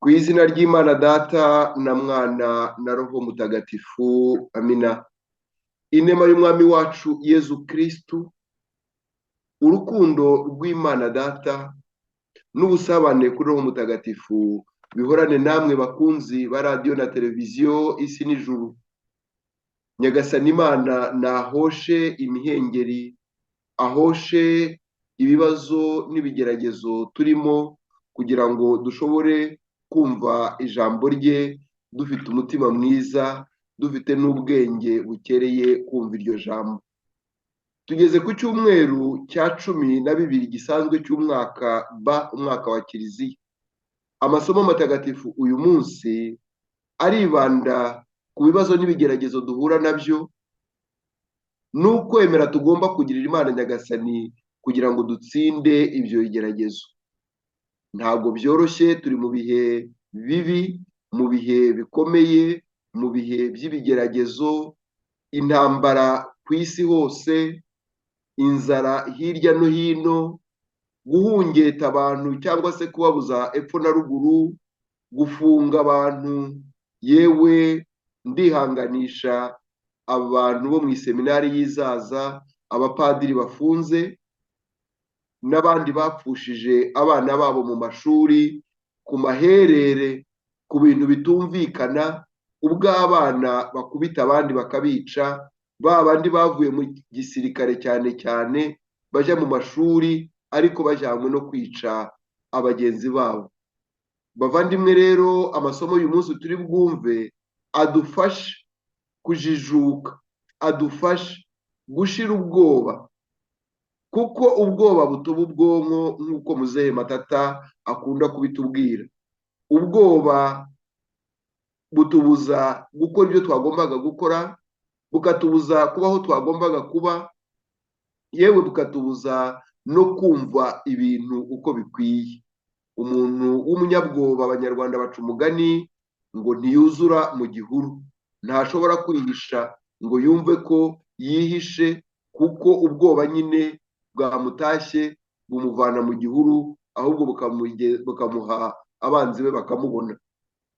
Ku izina ry'Imana Data na Mwana na Roho Mutagatifu, amina. Inema y'Umwami wacu Yezu Kristu, urukundo rw'Imana Data n'ubusabane kuri Roho Mutagatifu bihorane namwe bakunzi ba radiyo na televiziyo isi n'ijuru. Nyagasani Imana nahoshe imihengeri, ahoshe ibibazo n'ibigeragezo turimo, kugira ngo dushobore kumva ijambo rye dufite umutima mwiza, dufite n'ubwenge bukereye kumva iryo jambo. Tugeze ku cyumweru cya 12 gisanzwe cy'umwaka ba umwaka wa Kiliziya. Amasomo matagatifu uyu munsi aribanda ku bibazo n'ibigeragezo duhura nabyo, n'ukwemera tugomba kugirira Imana Nyagasani kugira ngo dutsinde ibyo bigeragezo. Ntabwo byoroshye, turi mu bihe bibi, mu bihe bikomeye, mu bihe by'ibigeragezo, intambara ku isi hose, inzara hirya no hino, guhungeta abantu cyangwa se kubabuza epfo na ruguru, gufunga abantu, yewe ndihanganisha abantu bo mu iseminari y'Izaza, abapadiri bafunze n'abandi bapfushije abana babo mu mashuri, ku maherere, ku bintu bitumvikana, ubwo abana bakubita abandi bakabica, ba bandi bavuye mu gisirikare cyane cyane bajya mu mashuri ariko bajyanywe no kwica abagenzi babo. Bavandimwe rero, amasomo uyu munsi turi bwumve adufashe kujijuka, adufashe gushira ubwoba, kuko ubwoba butuba ubwonko nk'uko Muzehe Matata akunda kubitubwira. Ubwoba butubuza gukora ibyo twagombaga gukora, bukatubuza kuba aho twagombaga kuba, yewe bukatubuza no kumva ibintu uko bikwiye. Umuntu w'umunyabwoba, Abanyarwanda baca umugani ngo ntiyuzura mu gihuru, ntashobora kwihisha ngo yumve ko yihishe, kuko ubwoba nyine bwamutashye bumuvana mu gihuru, ahubwo bukamuha abanzi be bakamubona.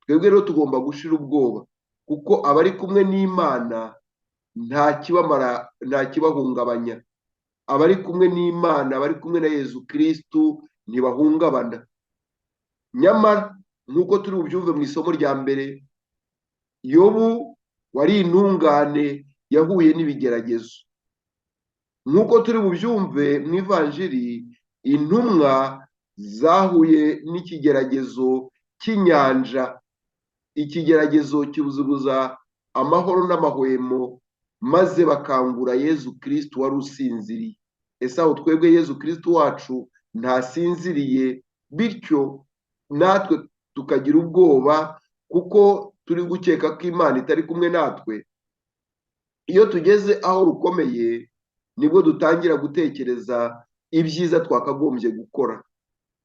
Twebwe rero tugomba gushira ubwoba, kuko abari kumwe n'Imana nta kibahungabanya. Abari kumwe n'Imana, abari kumwe na Yezu Kristu ntibahungabana. Nyamara nk'uko turi bubyumve mu isomo rya mbere, Yobu wari intungane yahuye n'ibigeragezo. Nk'uko turi bubyumve mu ivanjiri, intumwa zahuye n'ikigeragezo cy'inyanja. Ikigeragezo kibuzubuza amahoro n'amahwemo, maze bakangura Yezu Kristu wari usinziriye. Ese aho twebwe Yezu Kristu wacu ntasinziriye, bityo natwe tukagira ubwoba kuko turi gukeka ko Imana itari kumwe natwe? Iyo tugeze aho rukomeye, nibwo dutangira gutekereza ibyiza twakagombye gukora.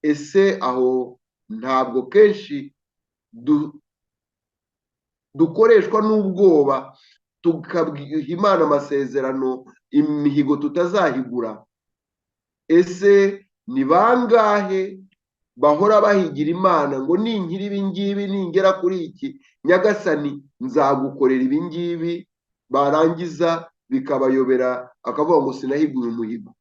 Ese aho ntabwo kenshi dukoreshwa n'ubwoba, tukabwira Imana amasezerano, imihigo tutazahigura? Ese ni bangahe bahora bahigira Imana ngo ninkira ibi ngibi, ningera kuri iki, Nyagasani nzagukorera ibi ngibi, barangiza bikabayobera akavuga ngo sinahiguye umuhigo.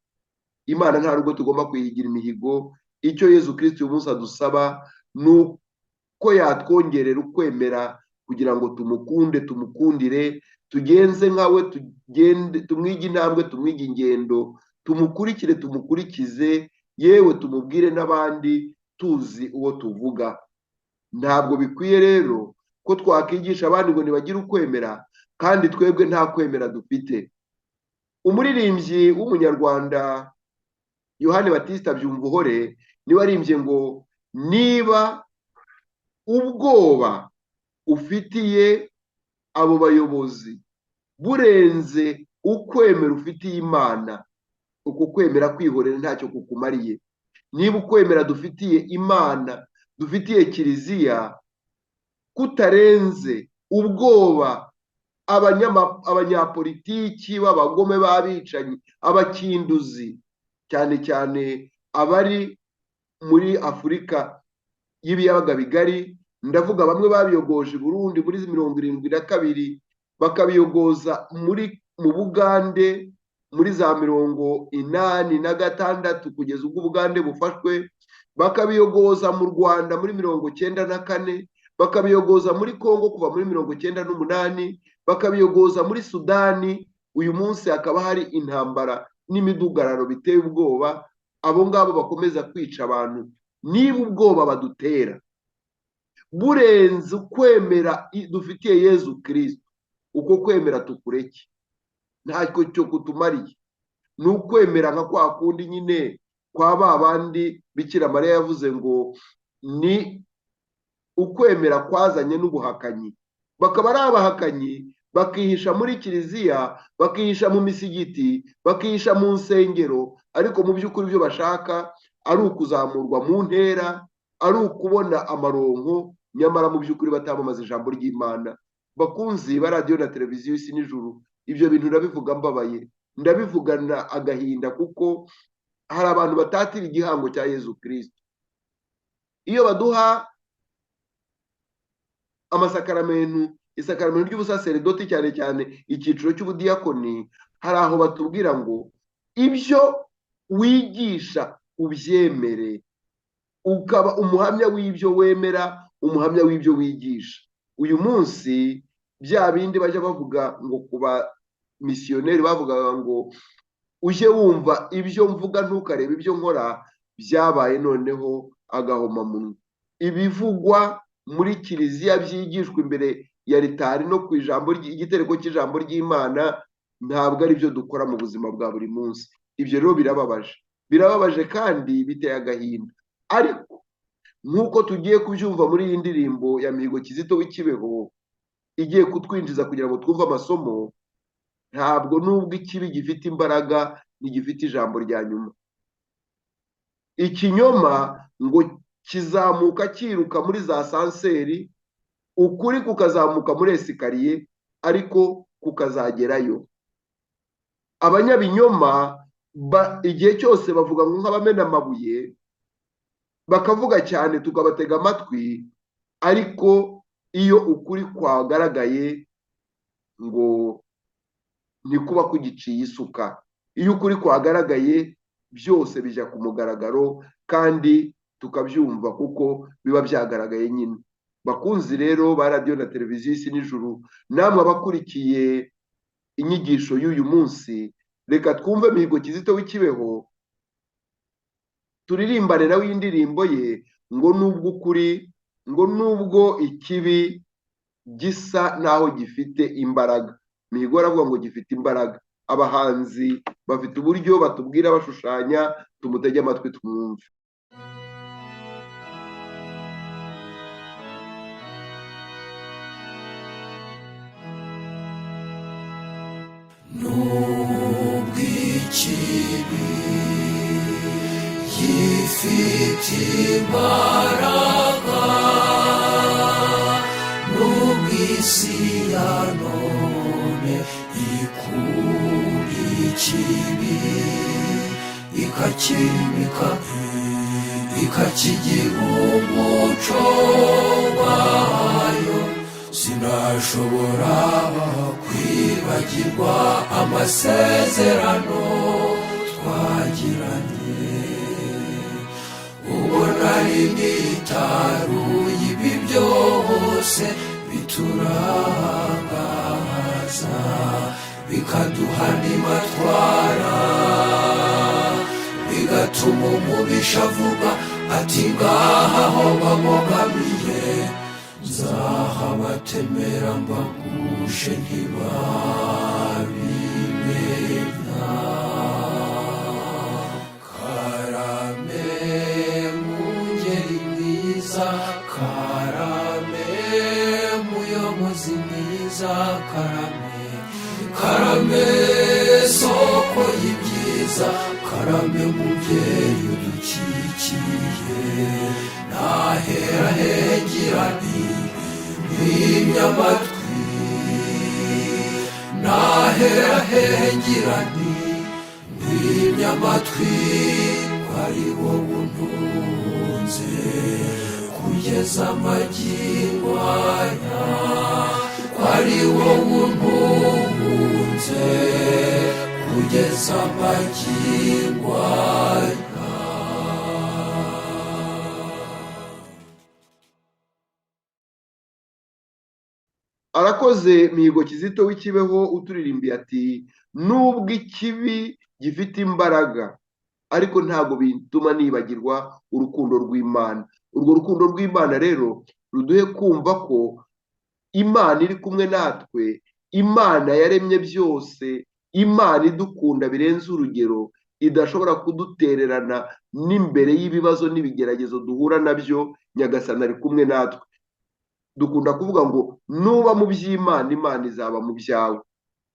Imana nta nubwo tugomba kuyigira imihigo. Icyo Yezu Kristu uyu munsi adusaba ni uko yatwongerera ukwemera kugira ngo tumukunde, tumukundire, tugenze nkawe, tumwige intambwe, tumwige ingendo, tumukurikire, tumukurikize, yewe tumubwire n'abandi tuzi uwo tuvuga. Ntabwo bikwiye rero ko twakigisha abandi ngo ntibagire ukwemera kandi twebwe nta kwemera dufite. Umuririmbyi w'umunyarwanda Yohani Batista Byumvuhore niwe arimbye ngo niba ubwoba ufitiye abo bayobozi burenze ukwemera ufitiye Imana, uko kwemera kwihorera ntacyo kukumariye. Niba ukwemera dufitiye Imana, dufitiye Kiliziya, kutarenze ubwoba abanyapolitiki b'abagome, b'abicanyi, abakinduzi, cyane cyane abari muri Afurika y'ibiyaga bigari ndavuga bamwe babiyogoje Burundi muri 72 bakabiyogoza mu Bugande muri za 86 kugeza ubwo Bugande bufashwe, bakabiyogoza mu Rwanda muri 94, bakabiyogoza muri Kongo kuva muri 98, bakabiyogoza muri Sudani. Uyu munsi hakaba hari intambara n'imidugararo biteye ubwoba. Abo ngabo bakomeza kwica abantu. Niba ubwoba badutera burenze kwemera dufitiye Yezu Kristo, uko kwemera tukureke ntacyo cyo kutumariye. Ni ukwemera nka kwa kundi nyine kwa babandi Bikira Mariya yavuze ngo ni ukwemera kwazanye n'ubuhakanyi. Bakaba ari abahakanyi, bakihisha muri kiliziya, bakihisha mu misigiti, bakihisha mu nsengero, ariko mu by'ukuri ibyo bashaka ari ukuzamurwa mu ntera, ari ukubona amaronko, nyamara mu by'ukuri batamamaza ijambo ry'Imana. Bakunzi ba radiyo na televiziyo Isi n'Ijuru, ibyo bintu ndabivuga mbabaye, ndabivugana agahinda, kuko hari abantu batatira igihango cya Yezu Kristo. Iyo baduha amasakaramentu, isakaramentu ry'ubusaseredoti, cyane cyane icyiciro cy'ubudiyakoni, hari aho batubwira ngo ibyo wigisha ubyemere, ukaba umuhamya w'ibyo wemera, umuhamya w'ibyo wigisha. Uyu munsi bya bindi bajya bavuga ngo kuba misiyoneri bavugaga ngo uje wumva ibyo mvuga ntukarebe ibyo nkora, byabaye noneho agahomamunwa. Ibivugwa muri kiliziya byigishwa imbere ya ritari no ku ijambo igitereko cy'ijambo ry'Imana ntabwo ari byo dukora mu buzima bwa buri munsi. Ibyo rero birababaje kandi biteye agahinda. Ariko nk'uko tugiye kubyumva muri iyi ndirimbo ya Mihigo Kizito w'Ikibeho igiye kutwinjiza kugira ngo twumve amasomo, ntabwo nubwo ikibi gifite imbaraga ntigifite ijambo rya nyuma. Ikinyoma ngo kizamuka kiruka muri za sanseri, ukuri kukazamuka muri esikariye, ariko kukazagerayo. Abanyabinyoma igihe cyose bavuga nk'abamena amabuye, bakavuga cyane tukabatega amatwi, ariko iyo ukuri kwagaragaye ngo ntikuba kugiciye isuka. Iyo ukuri kwagaragaye byose bijya ku mugaragaro, kandi tukabyumva kuko biba byagaragaye nyine. Bakunzi rero ba radiyo na televiziyo Isi n'Ijuru, namwe abakurikiye inyigisho y'uyu munsi, reka twumve Mihigo Kizito w'Ikibeho, turirimbane nawe indirimbo ye ngo nubwo ukuri, ngo nubwo ikibi gisa naho gifite imbaraga. Mihigo aravuga ngo gifite imbaraga. Abahanzi bafite uburyo batubwira bashushanya, tumutege amatwi twumve. Nubwo ikibi gifite imbaraga, nubwo isi ya none ikunda ikibi ikakimika, ikakigira umuco wayo, sinashobora kwibagirwa amasezerano twagiranye. Ubwo nari nitaruye ibi byose biturangaza, bikaduha n'imatwara, bigatuma umubisha avuga ati ngaha aho bamugamiye nzahabatemera mbagushe ntibabimenya. Karame mungeri mwiza, karame muyobozi mwiza, karame, karame soko y'ibyiza, karame mubyeyi udukikiye. Nahera hengera ntimwimye amatwi, nahera hengera ntimwimye amatwi, ko ari wowe untunze, ko kugeza magingo aya ko ari wowe untunze kugeza magingo aya. Arakoze Mihigo Kizito w'ikibeho uturirimbiye ati nubwo ikibi gifite imbaraga ariko ntabwo bituma nibagirwa urukundo rw'Imana. Urwo rukundo rw'Imana rero ruduhe kumva ko Imana iri kumwe natwe, Imana yaremye byose, Imana idukunda birenze urugero, idashobora kudutererana n'imbere y'ibibazo n'ibigeragezo duhura nabyo. Nyagasani ari kumwe natwe. Dukunda kuvuga ngo nuba mu by'Imana, Imana izaba mu byawe.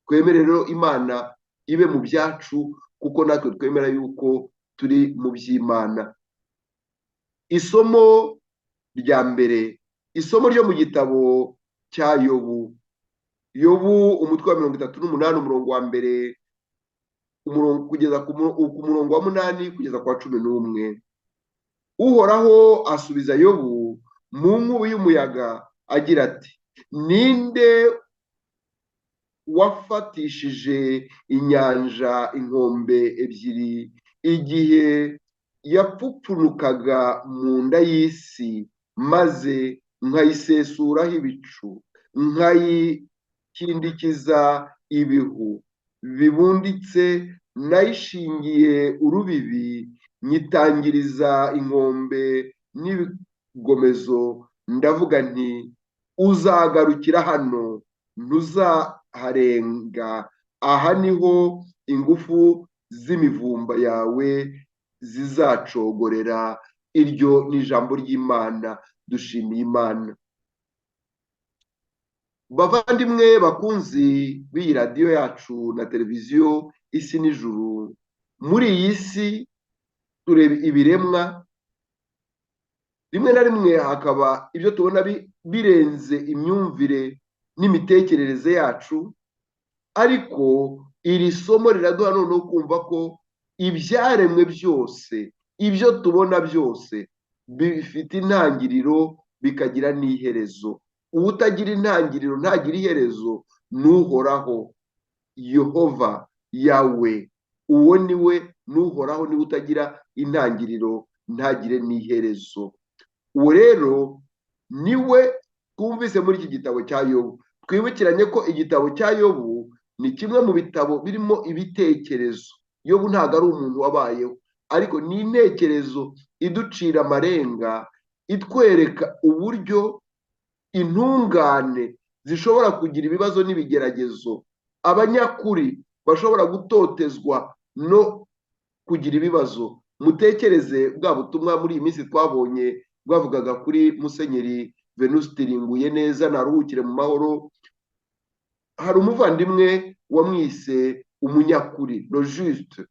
Twemere rero Imana ibe mu byacu kuko natwe twemera yuko turi mu by'Imana. Isomo rya mbere, isomo ryo mu gitabo cya Yobu. Yobu umutwe wa 38 umurongo wa mbere kugeza ku murongo wa 8 kugeza kwa 11. Uhoraho asubiza Yobu mu nkubi y'umuyaga agira ati ninde wafatishije inyanja inkombe ebyiri igihe yapfupfunukaga mu nda y'isi, maze nkayisesuraho ibicu nkayikindikiza ibihu bibunditse, nayishingiye urubibi nyitangiriza inkombe n'ibigomezo, ndavuga nti uzagarukira hano ntuzaharenga, aha niho ingufu z'imivumba yawe zizacogorera. Iryo ni ijambo ry'Imana. Dushimiye Imana. Bavandimwe bakunzi b'iyi radiyo yacu na televiziyo Isi n'Ijuru, muri iyi si tureba ibiremwa, rimwe na rimwe hakaba ibyo tubona birenze imyumvire n'imitekerereze yacu, ariko iri somo riraduha noneho kumva ko ibyaremwe byose, ibyo tubona byose bifite intangiriro bikagira n'iherezo. Utagira intangiriro ntagira iherezo n'Uhoraho, Yehova Yawe. Uwo niwe n'Uhoraho, niwe utagira intangiriro ntagire n'iherezo. Uwo rero niwe twumvise muri iki gitabo cya Yobu. Twibukiranye ko igitabo cya Yobu ni kimwe mu bitabo birimo ibitekerezo. Yobu ntabwo ari umuntu wabayeho, ariko ni intekerezo iducira amarenga, itwereka uburyo intungane zishobora kugira ibibazo n'ibigeragezo, abanyakuri bashobora gutotezwa no kugira ibibazo. Mutekereze bwa butumwa muri iyi minsi twabonye bwavugaga kuri Musenyeri Venuste Iringuyeneza, naruhukire mu mahoro. Hari umuvandimwe wamwise umunyakuri, le juste.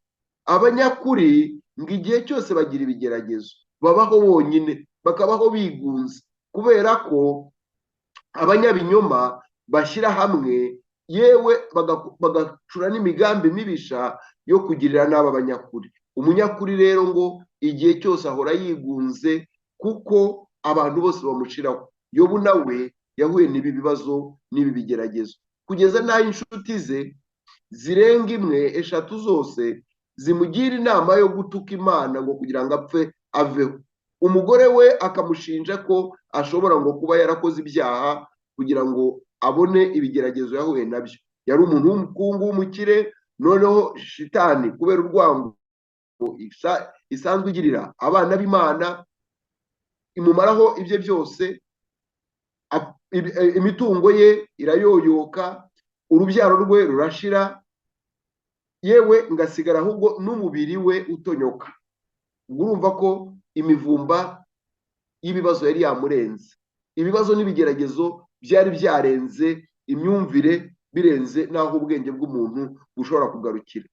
Abanyakuri ngo igihe cyose bagira ibigeragezo, babaho bonyine, bakabaho bigunze, kubera ko abanyabinyoma bashyira hamwe, yewe bagacura n'imigambi mibisha yo kugirira nabi abanyakuri. Umunyakuri rero ngo igihe cyose ahora yigunze kuko abantu bose bamushiraho. Yobu nawe yahuye n'ibi bibazo n'ibi bigeragezo, kugeza n'aho inshuti ze zirenga imwe eshatu zose zimugira inama yo gutuka Imana ngo kugira ngo apfe aveho. Umugore we akamushinja ko ashobora ngo kuba yarakoze ibyaha kugira ngo abone ibigeragezo yahuye nabyo. Yari umuntu w'umukungu w'umukire, noneho shitani kubera urwango isanzwe igirira abana b'Imana imumaraho ibye byose. Imitungo ye irayoyoka, urubyaro rwe rurashira, yewe ngasigara ahubwo n'umubiri we utonyoka. Urumva ko imivumba y'ibibazo yari yamurenze. Ibibazo n'ibigeragezo byari byarenze imyumvire, birenze n'aho ubwenge bw'umuntu bushobora kugarukira.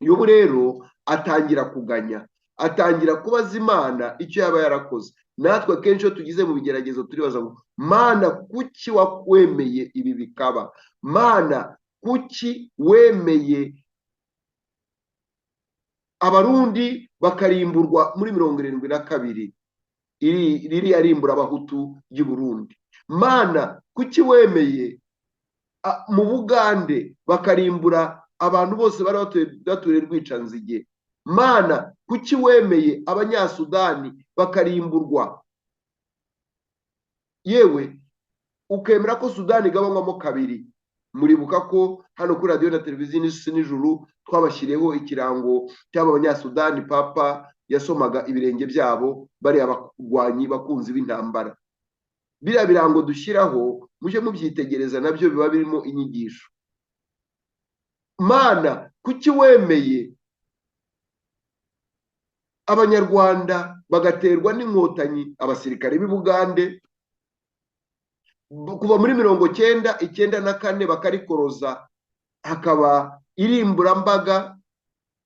Yobu rero atangira kuganya, atangira kubaza Imana icyo yaba yarakoze. Natwe kenshi iyo tugize mu bigeragezo turibaza ngo Mana, kuki wakwemeye ibi bikaba? Mana, kuki wemeye Abarundi bakarimburwa muri 72? ririya rimbura abahutu ry'i Burundi. Mana kuki wemeye mu Bugande bakarimbura abantu bose bari baturiye Rwicanzige? Mana kuki wemeye Abanyasudani bakarimburwa, yewe ukemera ko Sudani igabanywamo kabiri? Muribuka ko hano kuri radiyo na televiziyo n'isi n'ijuru twabashyiriyeho ikirango cy'aba Banyasudani papa yasomaga ibirenge byabo, bariya barwanyi bakunzi b'intambara. Biriya birango dushyiraho mujye mubyitegereza, nabyo biba birimo inyigisho. Mana kuki wemeye Abanyarwanda bagaterwa n'inkotanyi, abasirikare b'i Bugande kuva muri 1994 bakarikoroza, hakaba irimburambaga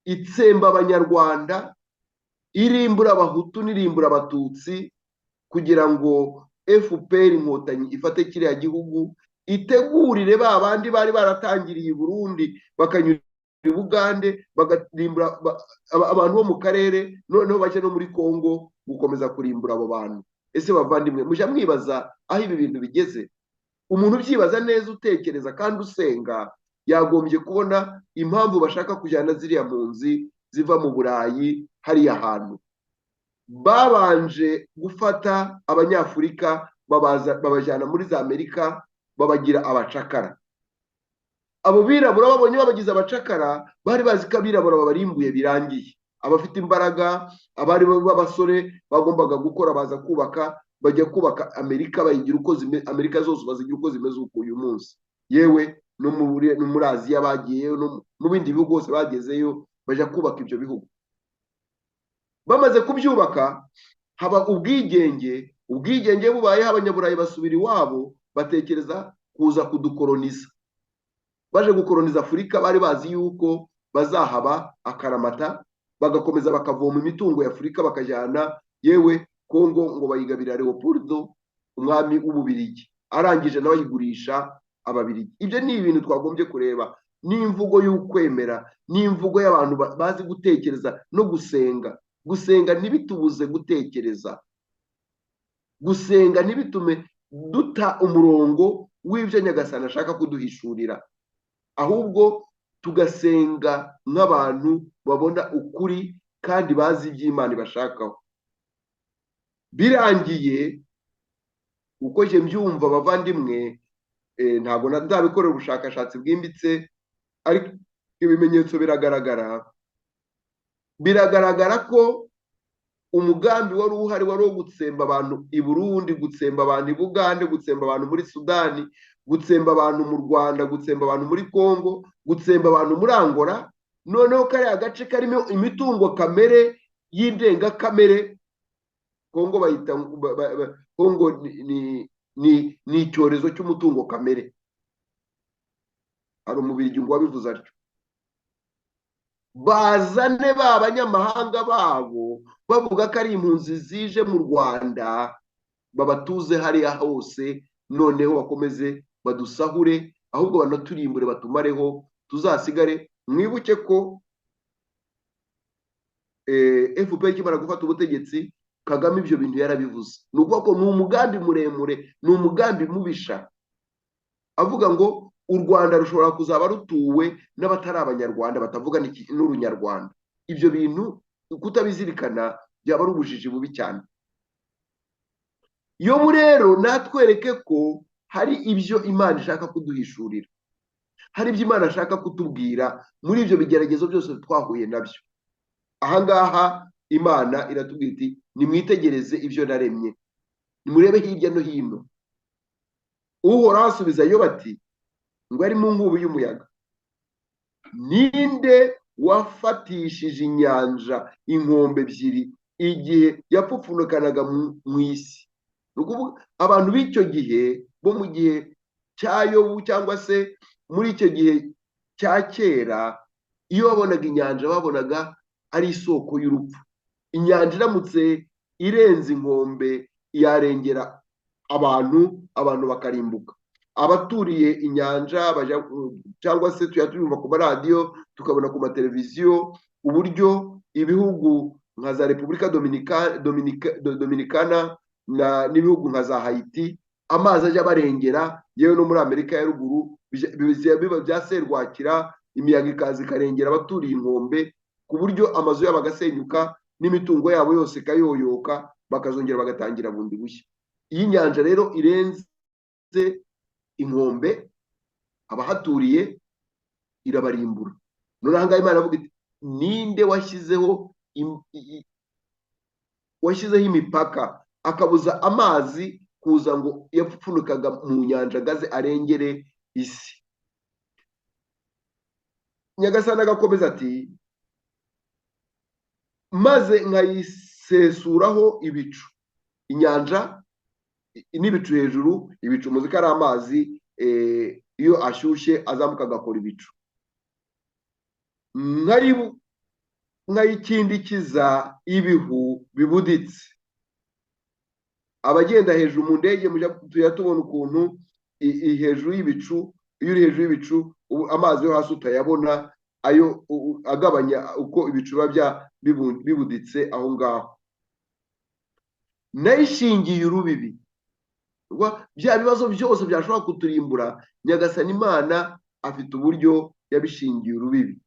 itsemba Abanyarwanda, irimbura Abahutu n'irimbura Abatutsi, kugira ngo FPR inkotanyi ifate kiriya gihugu, itegurire ba bandi bari baratangiriye i Burundi bakanyura i Bugande bagarimbura abantu bo mu karere, noneho bajya no muri Kongo gukomeza kurimbura abo bantu. Ese bavandimwe, mujya mwibaza aho ibi bintu bigeze? Umuntu ubyibaza neza, utekereza kandi usenga, yagombye kubona impamvu bashaka kujyana ziriya mpunzi ziva mu Burayi hariya hantu. Babanje gufata Abanyafurika babajyana muri za Amerika, babagira abacakara. Abo birabura babonye babagize abacakara, bari bazi ko abirabura babarimbuye birangiye. Abafite imbaraga, abari b'abasore bagombaga gukora, baza kubaka, bajya kubaka Amerika, bayigira uko Amerika zose bazigira uko zimeze uko uyu munsi. Yewe no muri Aziya bagiyeyo, no mu bindi bihugu hose bagezeyo, bajya kubaka ibyo bihugu. Bamaze kubyubaka, haba ubwigenge bubayeho, Abanyaburayi basubira iwabo, batekereza kuza kudukoloniza. Baje gukoloniza Afurika, bari bazi yuko bazahaba akaramata, bagakomeza bakavoma imitungo ya Afurika bakajyana, yewe Kongo ngo bayigabira Leopoldo umwami w'Ububirigi, arangije nawe ayigurisha Ababirigi. Ibyo ni ibintu twagombye kureba, n'imvugo y'ukwemera, n'imvugo y'abantu bazi gutekereza no gusenga. Gusenga ntibitubuze gutekereza, gusenga ntibitume duta umurongo w'ibyo Nyagasani ashaka kuduhishurira, ahubwo tugasenga nk'abantu babona ukuri kandi bazi iby'Imana ibashakaho. Birangiye uko je mbyumva bavandimwe, ntabwo ndabikorera ubushakashatsi bwimbitse, ariko ibimenyetso biragaragara ko umugambi wari uhari wari wo gutsemba abantu i Burundi, gutsemba abantu i Bugande, gutsemba abantu muri Sudani, gutsemba abantu mu Rwanda, gutsemba abantu muri Kongo, gutsemba abantu muri Angola. Noneho kariya gace karimo imitungo kamere y'indengakamere, Kongo bayita Kongo ni icyorezo cy'umutungo kamere. Hari umubirigi ngo wabivuze atyo, bazane ba banyamahanga babo bavuga ko ari impunzi zije mu Rwanda, babatuze hariya hose, noneho bakomeze badusahure, ahubwo banaturimbure batumareho, tuzasigare. Mwibuke ko FPR ikimara gufata ubutegetsi, Kagame ibyo bintu yarabivuze. Ni ukuvuga ko ni umugambi muremure, ni umugambi mubisha, avuga ngo u Rwanda rushobora kuzaba rutuwe n'abatari Abanyarwanda, batavuga n'Urunyarwanda. Ibyo bintu kutabizirikana byaba ari ubujiji bubi cyane. Yo rero natwereke ko hari ibyo Imana ishaka kuduhishurira, hari ibyo Imana ashaka kutubwira muri ibyo bigeragezo byose twahuye nabyo. Ahangaha Imana iratubwira iti, nimwitegereze ibyo naremye, nimurebe hirya no hino. Uhoraho asubiza Yobu ati, ngo ari mu nkubi y'umuyaga, ninde wafatishije inyanja inkombe ebyiri igihe yapfupfunukanaga mu isi? Abantu b'icyo gihe, bo mu gihe cya Yobu cyangwa se muri icyo gihe cya kera, iyo babonaga inyanja babonaga ari isoko y'urupfu. Inyanja iramutse irenze inkombe yarengera abantu bakarimbuka. Abaturiye inyanja cyangwa se tuyumva ku maradiyo, tukabona ku mateleviziyo uburyo ibihugu nka za Repubulika Dominikana n'ibihugu nka za Haiti, amazi ajya barengera, yewe no muri Amerika ya ruguru biba bya serwakira, imiyaga ikaza ikarengera abaturiye inkombe, ku buryo amazu yabo agasenyuka n'imitungo yabo yose ikayoyoka, bakazongera bagatangira bundi bushya. Iyo inyanja rero irenze inkombe, abahaturiye irabarimbura. None aha ngaha Imana avuga iti, ninde washyizeho imipaka akabuza amazi kuza ngo yapfupfunukaga mu nyanja gaze arengere isi? Nyagasani agakomeza ati, maze nkayisesuraho ibicu. Inyanja n'ibicu hejuru, ibicu muzi ko ari amazi iyo ashyushye azamuka agakora ibicu. Nkayikindikiza ibihu bibuditse. Abagenda hejuru mu ndege tujya tubona ukuntu hejuru y'ibicu, iyo uri hejuru y'ibicu amazi yo hasi utayabona, ayo agabanya uko ibicu biba bibuditse aho ngaho. Nayishingiye urubibi. Bya bibazo byose byashobora kuturimbura, Nyagasani Imana afite uburyo yabishingiye urubibi.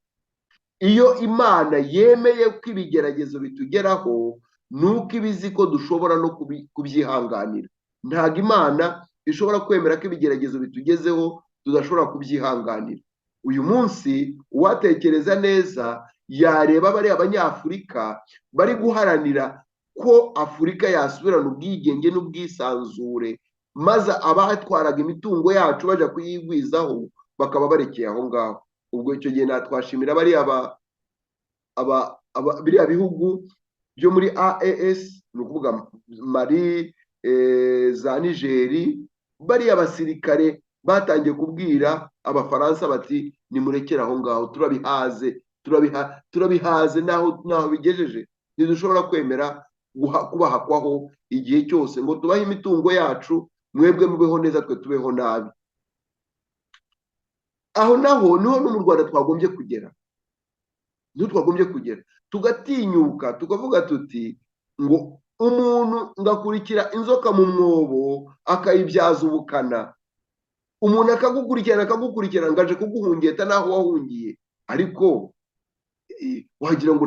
Iyo Imana yemeye ko ibigeragezo bitugeraho, nuko ibizi ko dushobora no kubyihanganira. Ntabwo Imana ishobora kwemera ko ibigeragezo bitugezeho tudashobora kubyihanganira. Uyu munsi uwatekereza neza yareba bari Abanyafurika bari guharanira ko Afurika yasubirana ubwigenge n'ubwisanzure, maze abatwaraga imitungo yacu bajya kuyigwizaho bakaba barekeye aho ngaho. Ubwo icyo gihe twashimira biriya bihugu byo muri AES, ni ukuvuga Mali, za Nigeri, bariya basirikare batangiye kubwira Abafaransa bati, nimurekere aho ngaho, turabihaze naho bigejeje, ntidushobora kwemera kubahakwaho igihe cyose ngo tubahe imitungo yacu, mwebwe mubeho neza, twe tubeho nabi. Aho naho niho no mu Rwanda twagombye kugera, tugatinyuka tukavuga tuti, ngo umuntu ngakurikira inzoka mu mwobo akayibyaza ubukana. Umuntu akagukurikirana ngaje kuguhungeta naho wahungiye, ariko wagira ngo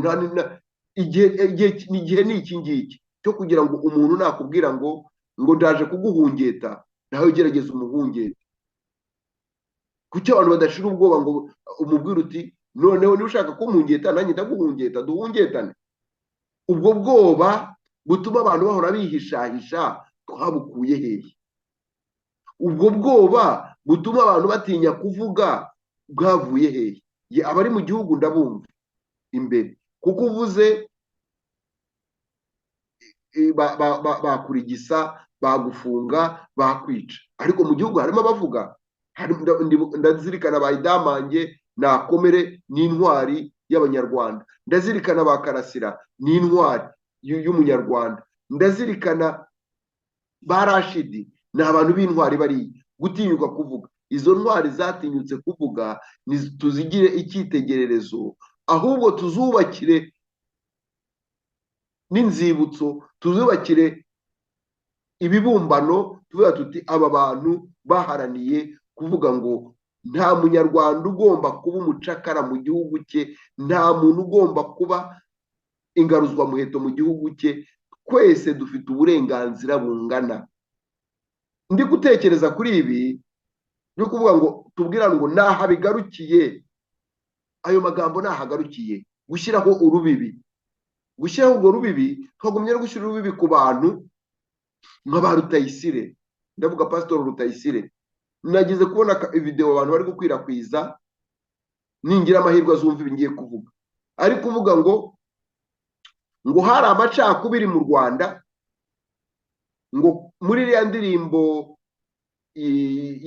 igihe ni iki ngiki cyo kugira ngo umuntu nakubwira ngo ndaje kuguhungeta, nawe ugerageza umuhungete. Kuki abantu badashira ubwoba ngo umubwire uti, noneho niba ushaka kumuhungeta nanjye ndaguhungeta, duhungetane? Ubwo bwoba butuma abantu bahora bihishahisha twabukuye hehe? Ubwo bwoba butuma abantu batinya kuvuga bwavuye hehe? Abari mu gihugu ndabumva imbere, kuko uvuze bakurigisa, bagufunga, bakwica. Ariko mu gihugu harimo abavuga. Ndazirikana ba Idamange, Nakomere, n'intwari y'Abanyarwanda. Ndazirikana ba Karasira, n'intwari y'Umunyarwanda. Ndazirikana ba Rashidi, ni abantu b'intwari bari gutinyuka kuvuga. Izo ntwari zatinyutse kuvuga tuzigire icyitegererezo, ahubwo tuzubakire n'inzibutso, tuzubakire ibibumbano, tuvuga tuti aba bantu baharaniye kuvuga ngo nta munyarwanda ugomba kuba umucakara mu gihugu cye, nta muntu ugomba kuba ingaruzwamuheto mu gihugu cye, twese dufite uburenganzira bungana. Ndi gutekereza kuri ibi byo kuvuga ngo tubwira ngo naha bigarukiye, ayo magambo nahagarukiye, gushyiraho urubibi. Gushyiraho urwo rubibi, twagumye no gushyira urubibi ku bantu nka ba Rutayisire. Ndavuga Pastor Rutayisire, nagize kubona video abantu bari gukwirakwiza, ningira amahirwe azumva ibi ngiye kuvuga. Ari kuvuga ngo hari amacakubiri mu Rwanda, ngo muri iriya ndirimbo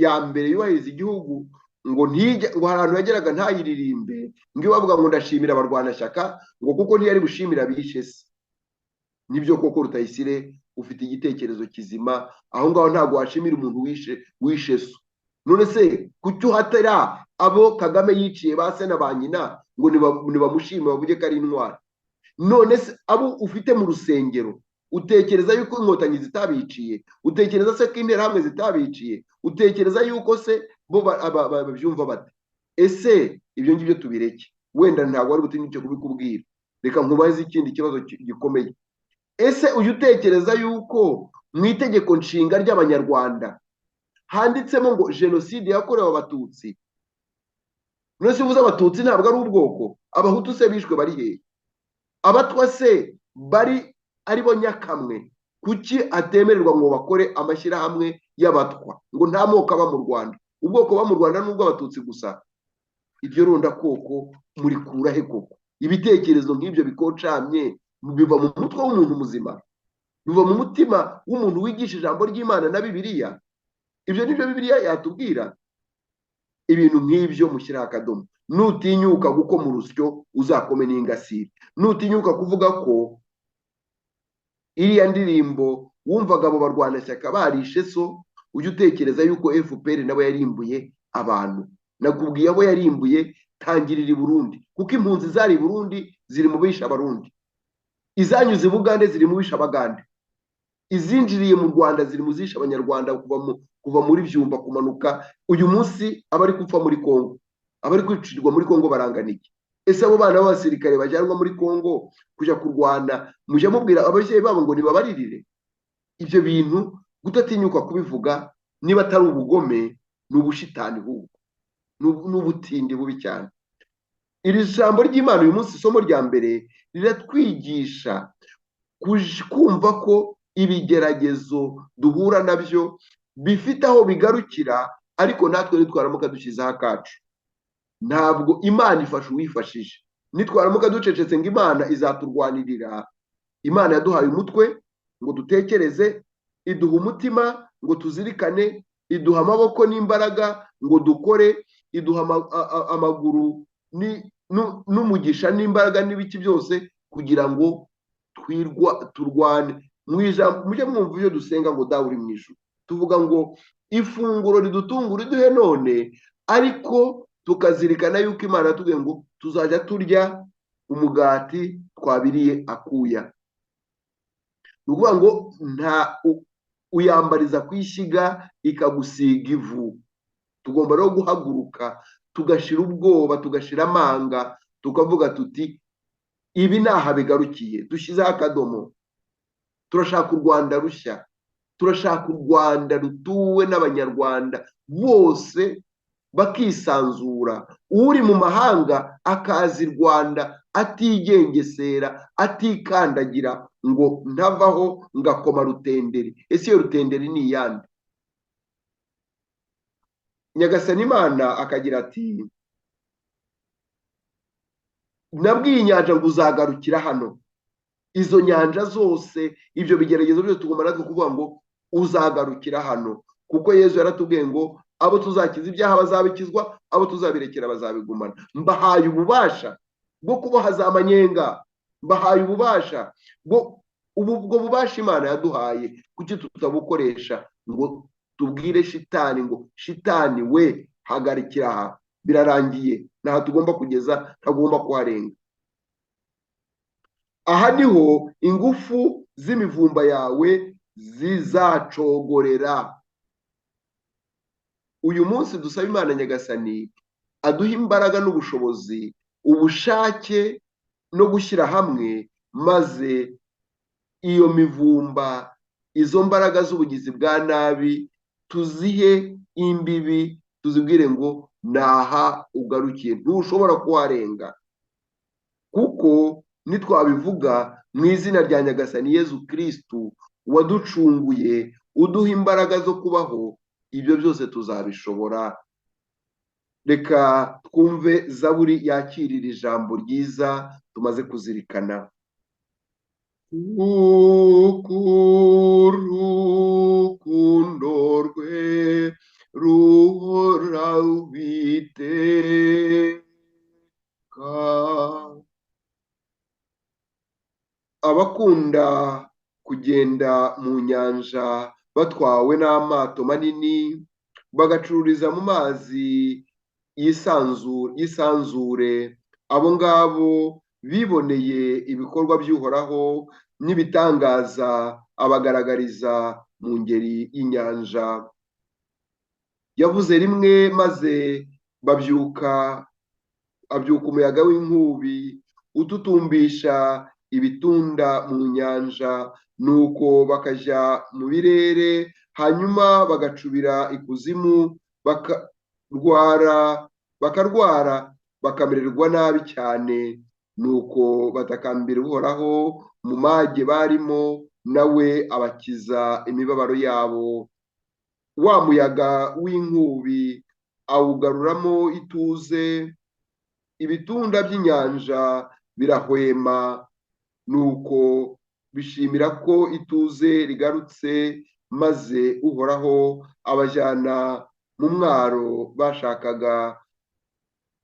ya mbere yubahiriza igihugu, ngo hari ahantu yageraga ntayiririmbe, ngo bavuga ngo ndashimira abarwanashyaka, ngo kuko ntiyari bushimira abishe se. Nibyo koko Rutayisire, ufite igitekerezo kizima. Aho ngaho ntabwo washimira umuntu wishe so. None se kuki uhatera abo Kagame yiciye ba se na ba nyina ngo nibamushime bavuge ko ari intwari? none se abo ufite mu rusengero utekereza yuko inkotanyi zitabiciye? Utekereza se ko interahamwe zitabiciye? Utekereza yuko se bo babyumva bate? Ese ibyo ngibyo tubireke, wenda ntabwo wari butinyuke kubikubwira. Reka nkubaze ikindi kibazo gikomeye. Ese ujya utekereza yuko mu itegeko nshinga ry'abanyarwanda handitsemo ngo jenoside yakorewe abatutsi? None se uvuze abatutsi ntabwo ari ubwoko? Abahutu se bishwe bari hehe? Abatwa se bari ari bo nyakamwe, kuki atemererwa ngo bakore amashyirahamwe y'abatwa? Ngo nta moko aba mu Rwanda, ubwoko buba mu Rwanda n'ubw'abatutsi gusa. Ibyo rondakoko muri kura he koko? Ibitekerezo nk'ibyo bikocamye biva mu mutwe w'umuntu muzima? Biva mu mutima w'umuntu wigisha ijambo ry'Imana na Bibiliya? Ibyo nibyo Bibiliya yatubwira? Ibintu nk'ibyo mushyiraho akadomo. Nutinyuka gukoma urusyo uzakome n'ingasire. Nutinyuka kuvuga ko iriya ndirimbo wumvaga abo barwanashyaka barishe so, ujye utekereza yuko FPR nabo yarimbuye abantu. Nakubwiye abo yarimbuye tangirira i Burundi, kuko impunzi zari i Burundi ziri mu bisha Abarundi, izanyuze i Bugande ziri mu bisha Abagande, izinjiriye mu Rwanda ziri mu zisha Abanyarwanda kuva muri Byumba kumanuka. Uyu munsi abari gupfa muri Kongo, abari kwicirwa muri Kongo barangana iki? Ese abo bana b'abasirikare bajyanwa muri Kongo kujya kurwana, mujya mubwira ababyeyi babo ngo nibabaririre? Ibyo bintu gutatinyuka kubivuga, niba atari ubugome, ni ubushitani ahubwo, ni ubutindi bubi cyane. Iri jambo ry'Imana uyu munsi, isomo rya mbere, riratwigisha kumva ko ibigeragezo duhura nabyo bifite aho bigarukira, ariko natwe nitwaramuka dushyizeho akacu. Ntabwo Imana ifasha uwifashije. Nitwaramuka ducecetse ngo Imana izaturwanirira, Imana yaduhaye umutwe ngo dutekereze, iduha umutima ngo tuzirikane, iduha amaboko n'imbaraga ngo dukore, iduha amaguru n'umugisha n'imbaraga n'ibiki byose kugira ngo turwane. Mujye mwumva ibyo dusenga ngo dawe uri mu ijuru. Tuvuga ngo ifunguro ridutungura iduhe none, ariko tukazirikana yuko Imana yatubwiye ngo tuzajya turya umugati twabiriye akuya. Ni ukuvuga ngo nta uyambariza ku ishyiga ikagusiga ivu. Tugomba rero guhaguruka tugashira ubwoba, tugashira amanga, tukavuga tuti ibi naha bigarukiye, dushyizeho akadomo. Turashaka u Rwanda rushya, turashaka u Rwanda rutuwe n'Abanyarwanda bose bakisanzura. Uri mu mahanga akaza i Rwanda atigengesera, atikandagira ngo ntavaho ngakoma rutenderi. Ese iyo rutenderi ni iyande? Nyagasani Imana akagira ati, nabwiye inyanja ngo uzagarukira hano. Izo nyanja zose, ibyo bigeragezo byose, tugomba natwe kuvuga ngo uzagarukira hano, kuko Yesu yaratubwiye ngo abo tuzakiza ibyaha bazabikizwa, abo tuzabirekera bazabigumana. Mbahaye ububasha bwo kuboha za manyenga, mbahaye ububasha ubwo bubasha Imana yaduhaye, kuki tutabukoresha ngo tubwire shitani ngo shitani we hagarikira aha, birarangiye, naho tugomba kugeza, ntagomba kuharenga. Aha niho ingufu z'imivumba yawe zizacogorera. Uyu munsi dusaba Imana Nyagasani aduha imbaraga n'ubushobozi, ubushake no gushyira hamwe, maze iyo mivumba, izo mbaraga z'ubugizi bwa nabi tuzihe imbibi, tuzibwire ngo naha ugarukiye, ntushobora kuharenga. Kuko nitwabivuga mu izina rya Nyagasani Yezu Kristu waducunguye, uduha imbaraga zo kubaho, ibyo byose tuzabishobora. Reka twumve Zaburi yakirira ijambo ryiza tumaze kuzirikana. Urukundo rwe ruhoraho iteka. Abakunda kugenda mu nyanja batwawe n'amato manini, bagacururiza mu mazi yisanzure, abo ngabo biboneye ibikorwa by'Uhoraho n'ibitangaza abagaragariza mu ngeri y'inyanja. Yavuze rimwe maze abyuka umuyaga w'inkubi ututumbisha ibitunda mu nyanja, nuko bakajya mu birere, hanyuma bagacubira ikuzimu, bakarwara bakamererwa nabi cyane. Nuko batakambira Uhoraho mu mage barimo, nawe abakiza imibabaro yabo. Wa muyaga w'inkubi awugaruramo ituze, ibitunda by'inyanja birahwema, nuko bishimira ko ituze rigarutse, maze Uhoraho abajyana mu mwaro bashakaga.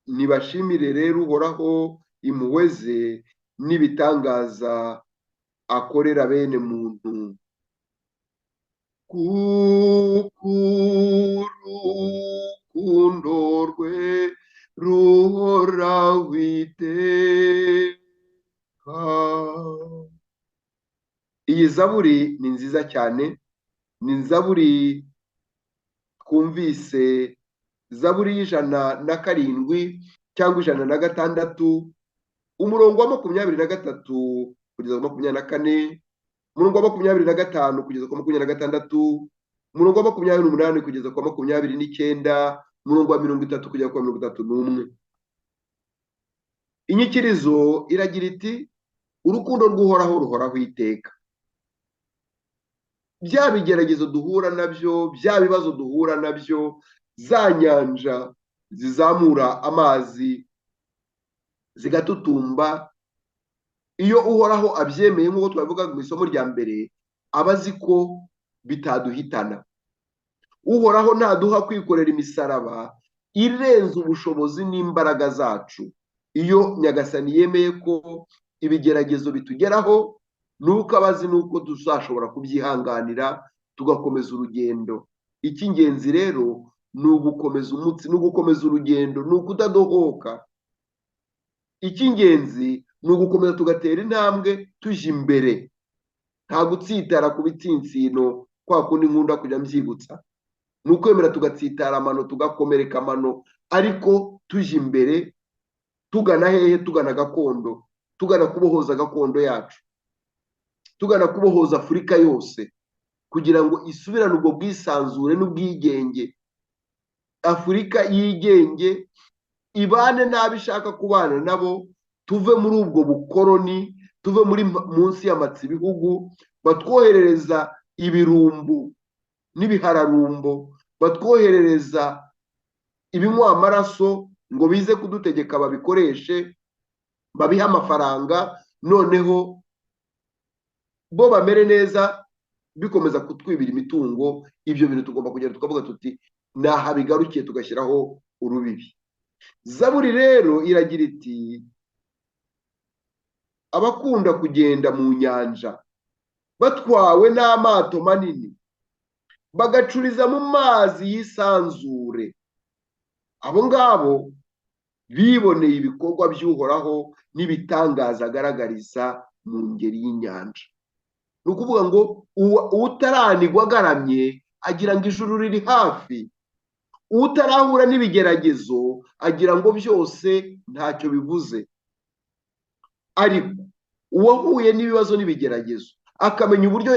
Nibashimire rero Uhoraho impuhwe ze n'ibitangaza akorera bene muntu. Kuko urukundo rwe ruhoraho iteka. Iyi zaburi ni nziza cyane, ni zaburi twumvise, zaburi y'107 cyangwa 106, umurongo wa 23 kugeza ku 24, umurongo wa 25 kugeza ku 26, umurongo wa 28 kugeza ku 29, umurongo wa 30 kugeza ku 31. Inyikirizo iragira iti urukundo rw'Uhoraho ruhoraho iteka. Bya bigeragezo duhura nabyo, bya bibazo duhura nabyo, za nyanja zizamura amazi zigatutumba, iyo Uhoraho abyemeye nk'uko twabivuga mu isomo rya mbere, aba azi ko bitaduhitana. Uhoraho ntaduha kwikorera imisaraba irenze ubushobozi n'imbaraga zacu. Iyo Nyagasani yemeye ko ibigeragezo bitugeraho, nuko abazi nuko tuzashobora kubyihanganira tugakomeza urugendo. Icy'ingenzi rero ni ugukomeza umutsi, ni ugukomeza urugendo, ni ukutadohoka. Icy'ingenzi ni ugukomeza tugatera intambwe tujya imbere, nta gutsitara ku bitsinsino kwa kundi nkunda kujya mbyibutsa. Ni ukwemera tugatsitara amano, tugakomereka amano, ariko tujya imbere, tugana hehe? Tugana gakondo, tugana kubohoza gakondo yacu, tugana kubohoza Afurika yose kugira ngo isubirane ubwo bwisanzure n'ubwigenge. Afurika yigenge, ibane n'abo ishaka kubana nabo, tuve muri ubwo bukoroni, tuve muri munsi y'amatsi ibihugu batwoherereza ibirumbu n'ibihararumbo, batwoherereza ibinywa amaraso ngo bize kudutegeka babikoreshe, babihe amafaranga, noneho bo bamere neza, bikomeza kutwibira imitungo. Ibyo bintu tugomba kugenda tukavuga tuti naha bigarukiye, tugashyiraho urubibi. Zaburi rero iragira iti abakunda kugenda mu nyanja batwawe n'amato manini, bagacuriza mu mazi y'isanzure, abo ngabo biboneye ibikorwa by'Uhoraho n'ibitangaza agaragariza mu ngeri y'inyanja. Ni ukuvuga ngo utaranigwa agaramye agira ngo ijuru riri hafi, utarahura n'ibigeragezo agira ngo byose ntacyo bivuze. Ariko uwahuye n'ibibazo n'ibigeragezo akamenya uburyo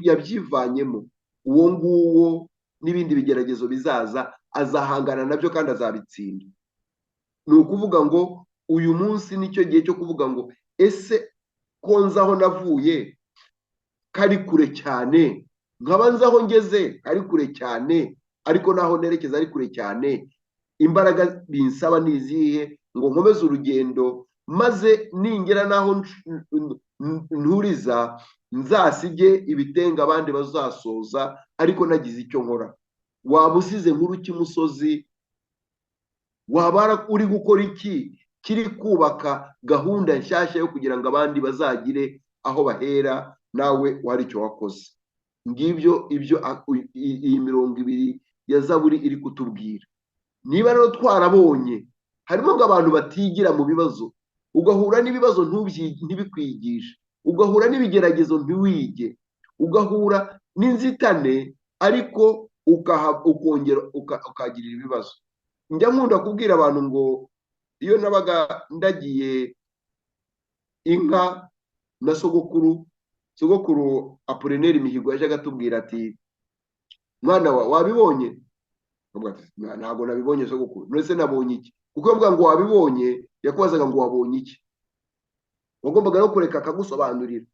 yabyivanyemo, uwo nguwo n'ibindi bigeragezo bizaza azahangana nabyo kandi azabitsinda. Ni ukuvuga ngo uyu munsi nicyo gihe cyo kuvuga ngo ese ko nzi aho navuye kari kure cyane, nkaba nzi aho ngeze ari kure cyane, ariko naho nerekeza ari kure cyane, imbaraga binsaba ni izihe ngo nkomeze urugendo, maze ningera naho nturiza nzasige ibitenga abandi bazasoza, ariko nagize icyo nkora. Waba usize nkuru cy'umusozi, waba uri gukora iki kiri kubaka gahunda nshyashya yo kugira ngo abandi bazagire aho bahera, nawe wari icyo wakoze. Ngibyo ibyo iyi 200 ya Zaburi iri kutubwira. Niba rero twarabonye harimo ngo abantu batigira mu bibazo, ugahura n'ibibazo ntibikwigishe, ugahura n'ibigeragezo ntiwige, ugahura n'inzitane ariko ukongera ukagirira ibibazo. Njya nkunda kubwira abantu ngo iyo nabaga ndagiye inka na sogokuru Apolineri Mihigo yajyaga atubwira ati, mwana wabibonye? Ntabwo nabibonye sogokuru. None nabonye iki? Kuko yavuga ngo wabibonye, yakubazaga ngo wabonye iki. Wagombaga no kureka akagusobanurira.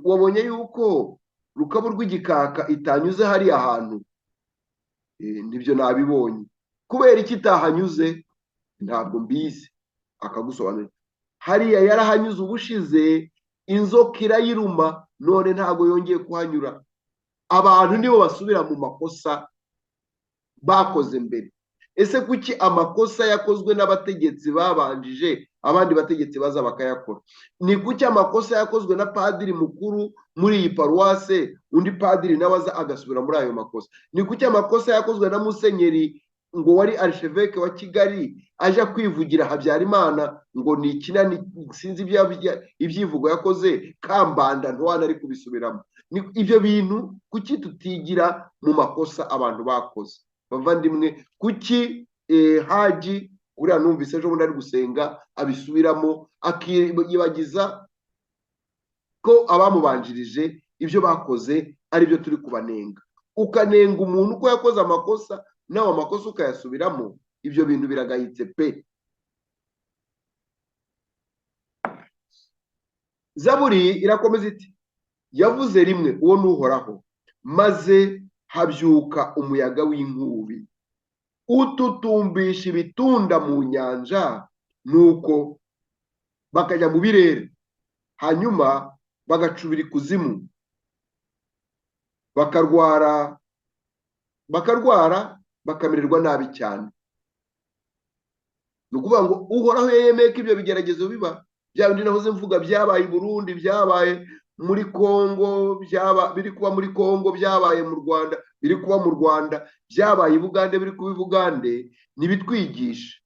Wabonye yuko rukabu rw'igikaka itanyuze hariya hantu? Nibyo nabibonye. Kubera iki itahanyuze? Ntabwo mbizi. Akagusobanurira. Hariya yarahanyuze ubushize, inzoka irayiruma, none ntabwo yongeye kuhanyura. Abantu nibo basubira mu makosa bakoze mbere. Ese kuki amakosa yakozwe n'abategetsi babanjije abandi bategetsi baza bakayakora? Ni kuki amakosa yakozwe na padiri mukuru muri iyi paruwase undi padiri nawe aza agasubira muri ayo makosa? Ni kuki amakosa yakozwe na musenyeri ngo wari archevêque wa Kigali aje kwivugira Habyarimana ngo ni ikinani sinzi ibyivugo yakoze Kambanda ntwana ari kubisubiramo? Ibyo bintu kuki tutigira mu makosa abantu bakoze? Bavandimwe, kuki Haji uriya numvise ejo bundi ari gusenga abisubiramo akiyibagiza ko abamubanjirije ibyo bakoze ari byo turi kubanenga? Ukanenga umuntu ko yakoze amakosa, nawe amakosa ukayasubiramo. Ibyo bintu biragayitse pe. Zaburi irakomeza iti, yavuze rimwe uwo n'Uhoraho, maze habyuka umuyaga w'inkubi ututumbisha ibitunda mu nyanja, nuko bakajya mu birere, hanyuma bagacubira ikuzimu, bakarwara bakamererwa nabi cyane. Ni ukuvuga ngo Uhoraho yemeye ko ibyo bigeragezo biba. Bya bindi nahoze mvuga byabaye i Burundi, byabaye muri Kongo, biri kuba muri Kongo, byabaye mu Rwanda, biri kuba mu Rwanda, byabaye i Bugande, biri kuba i Bugande. Nibitwigishe,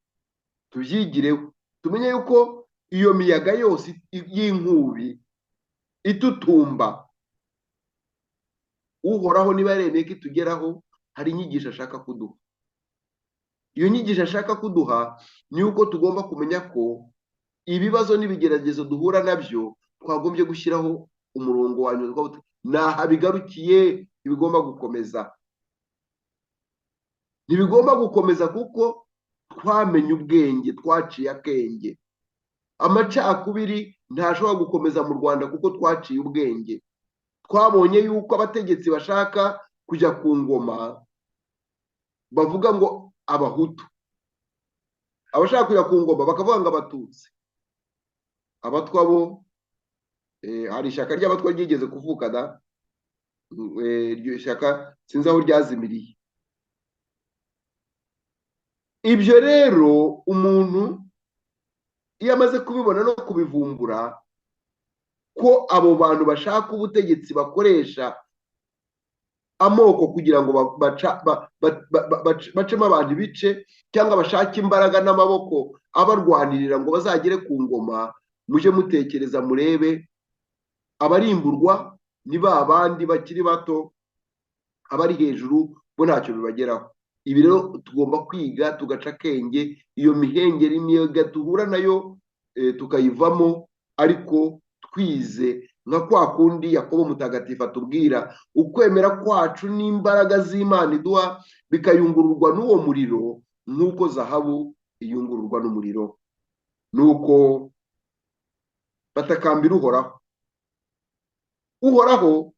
tubyigireho, tumenye yuko iyo miyaga yose y'inkubi itutumba, Uhoraho niba yaremeye ko itugeraho, hari inyigisho ashaka kuduha. Iyo nyigisho ashaka kuduha ni uko tugomba kumenya ko ibibazo n'ibigeragezo duhura nabyo twagombye gushyiraho umurongo wa nyuma, naha bigarukiye, ntibigomba gukomeza. Ntibigomba gukomeza kuko twamenye ubwenge, twaciye akenge. Amacakubiri ntashobora gukomeza mu Rwanda kuko twaciye ubwenge. Twabonye yuko abategetsi bashaka kujya ku ngoma bavuga ngo Abahutu, abashaka kujya ku ngoma bakavuga ngo Abatutsi. Abatwa bo hari ishyaka ry'Abatwa ryigeze kuvuka da, iryo shyaka sinzi aho ryazimiriye. Ibyo rero umuntu iyo amaze kubibona no kubivumbura ko abo bantu bashaka ubutegetsi bakoresha amoko kugira ngo bacemo abantu ibice, cyangwa bashake imbaraga n'amaboko abarwanirira ngo bazagere ku ngoma, mujye mutekereza murebe abarimburwa ni ba bandi bakiri bato, abari hejuru bo ntacyo bibageraho. Ibi rero tugomba kwiga tugaca akenge, iyo mihengeri imiyaga duhura nayo tukayivamo, ariko twize nka kwa kundi Yakobo mutagatifu atubwira, ukwemera kwacu n'imbaraga z'Imana iduha bikayungururwa n'uwo muriro, nk'uko zahabu iyungururwa n'umuriro. Nuko batakambira Uhoraho. Uhoraho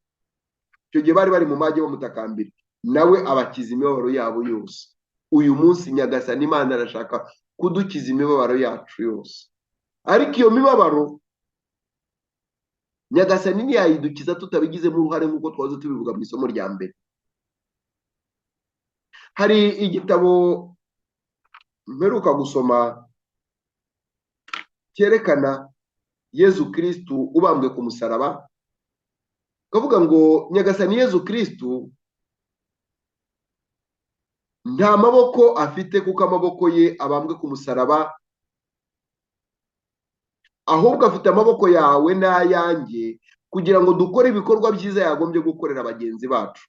icyo gihe bari bari mu mage bamutakambira, nawe abakiza imibabaro yabo yose. Uyu munsi Nyagasani Imana arashaka kudukiza imibabaro yacu yose, ariko iyo mibabaro Nyagasani ntiyayidukiza tutabigizemo uruhare, nk'uko twahoze tubivuga mu isomo rya mbere. Hari igitabo mperuka gusoma cyerekana Yezu Kristu ubambwe ku musaraba, kavuga ngo Nyagasani Yezu Kristu nta maboko afite, kuko amaboko ye abambwe ku musaraba ahubwo afite amaboko yawe n'ayanjye kugira ngo dukore ibikorwa byiza yagombye gukorera bagenzi bacu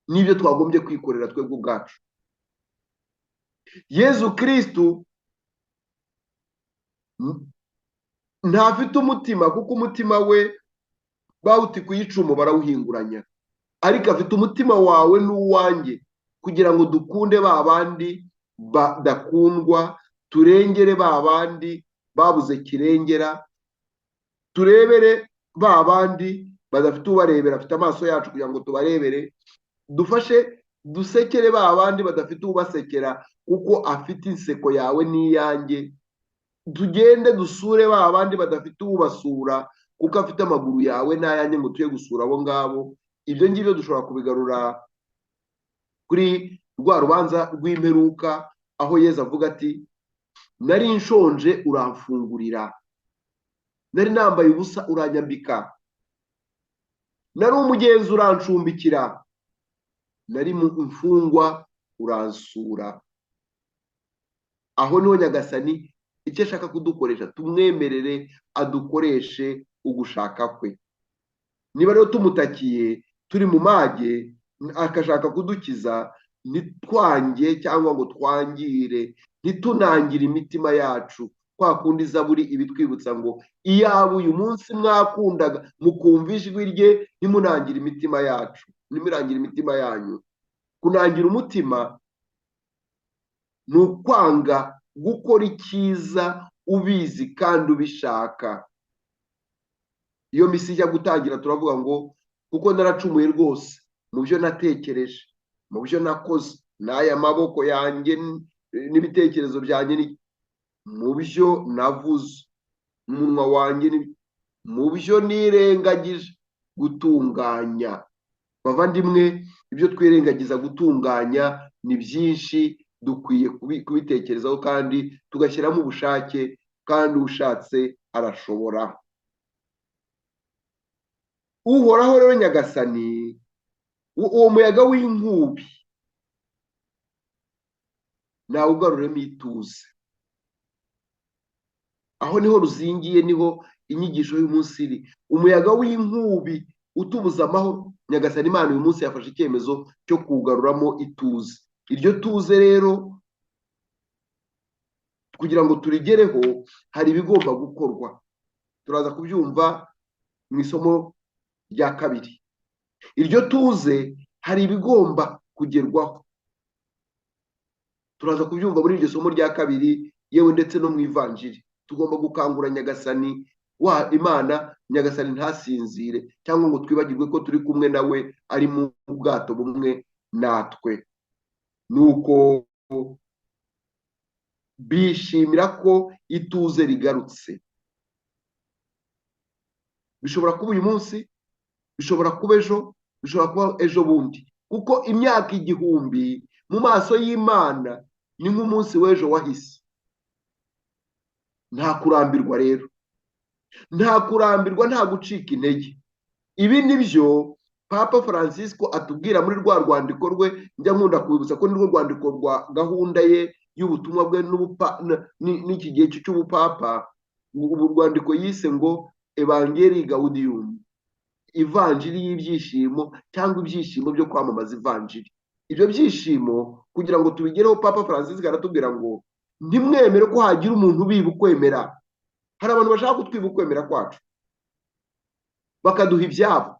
n'ibyo twagombye kwikorera twebwe ubwacu. Yezu Kristu ntafite umutima, kuko umutima we bawuti ku icumu barawuhinguranya, ariko afite umutima wawe n'uwanjye kugira ngo dukunde ba bandi badakundwa, turengere ba bandi babuze kirengera, turebere ba bandi badafite ubarebera, afite amaso yacu kugira ngo tubarebere, dufashe dusekere ba bandi badafite ubasekera kuko afite inseko yawe n'iyanjye, tugende dusure ba bandi badafite ubasura kuko afite amaguru yawe n'ayanjye ngo tuye gusura abo ngabo. Ibyo ngibyo dushobora kubigarura kuri rwa rubanza rw'imperuka, aho Yezu avuga ati nari nshonje uramfungurira, nari nambaye ubusa uranyambika, nari umugenzi urancumbikira, nari imfungwa uransura. Aho niho Nyagasani icyo ashaka kudukoresha, tumwemerere adukoreshe ugushaka kwe. Niba rero tumutakiye turi mu mage akashaka kudukiza, ntitwange cyangwa ngo twangire, ntitunangire imitima yacu, kwa kundi Zaburi ibitwibutsa ngo iyaba uyu munsi mwakundaga mukumva ijwi rye ntimunangire imitima yacu, ntimurangire imitima yanyu. Kunangira umutima ni ukwanga gukora icyiza ubizi kandi ubishaka. Iyo misi ijya gutangira turavuga ngo kuko naracumuye rwose mu byo natekereje, mu byo nakoze n'aya maboko yanjye n'ibitekerezo byanjye, mu byo navuze n'umunwa wanjye, mu byo nirengagije gutunganya. Bavandimwe, ibyo twirengagiza gutunganya ni byinshi, dukwiye kubitekerezaho kandi tugashyiramo ubushake, kandi ushatse arashobora. Uhoraho rero Nyagasani, uwo muyaga w'inkubi nawugaruremo ituze. Aho niho ruzingiye, niho inyigisho y'umunsi iri. Umuyaga w'inkubi utubuza amahoro, Nyagasani Imana uyu munsi yafashe icyemezo cyo kugaruramo ituze. Iryo tuze rero kugira ngo turigereho hari ibigomba gukorwa, turaza kubyumva mu isomo rya kabiri. Iryo tuze hari ibigomba kugerwaho, turaza kubyumva muri iryo somo rya kabiri, yewe ndetse no mu ivanjiri. Tugomba gukangura Nyagasani wa Imana, Nyagasani ntasinzire cyangwa ngo twibagirwe ko turi kumwe nawe, ari mu bwato bumwe natwe. Nuko bishimira ko ituze rigarutse. Bishobora kuba uyu munsi, bishobora kuba ejo, bishobora kuba ejo bundi, kuko imyaka 1000 mu maso y'Imana ni nk'umunsi w'ejo wahise. Nta kurambirwa rero, nta kurambirwa, nta gucika intege. Ibi nibyo Papa Francisco atubwira muri rwa rwandiko rwe, njya nkunda kubibutsa ko nirwo rwandiko rwa gahunda ye y'ubutumwa bwe n'iki gihe cy'ubupapa. Ubu rwandiko yise ngo Evangelii Gaudium, ivanjiri y'ibyishimo cyangwa ibyishimo byo kwamamaza ivanjiri. Ibyo byishimo kugira ngo tubigereho, Papa Francisco aratubwira ngo ntimwemere ko hagira umuntu ubiba ukwemera. Hari abantu bashaka kutwiba ukwemera kwacu, bakaduha ibyabo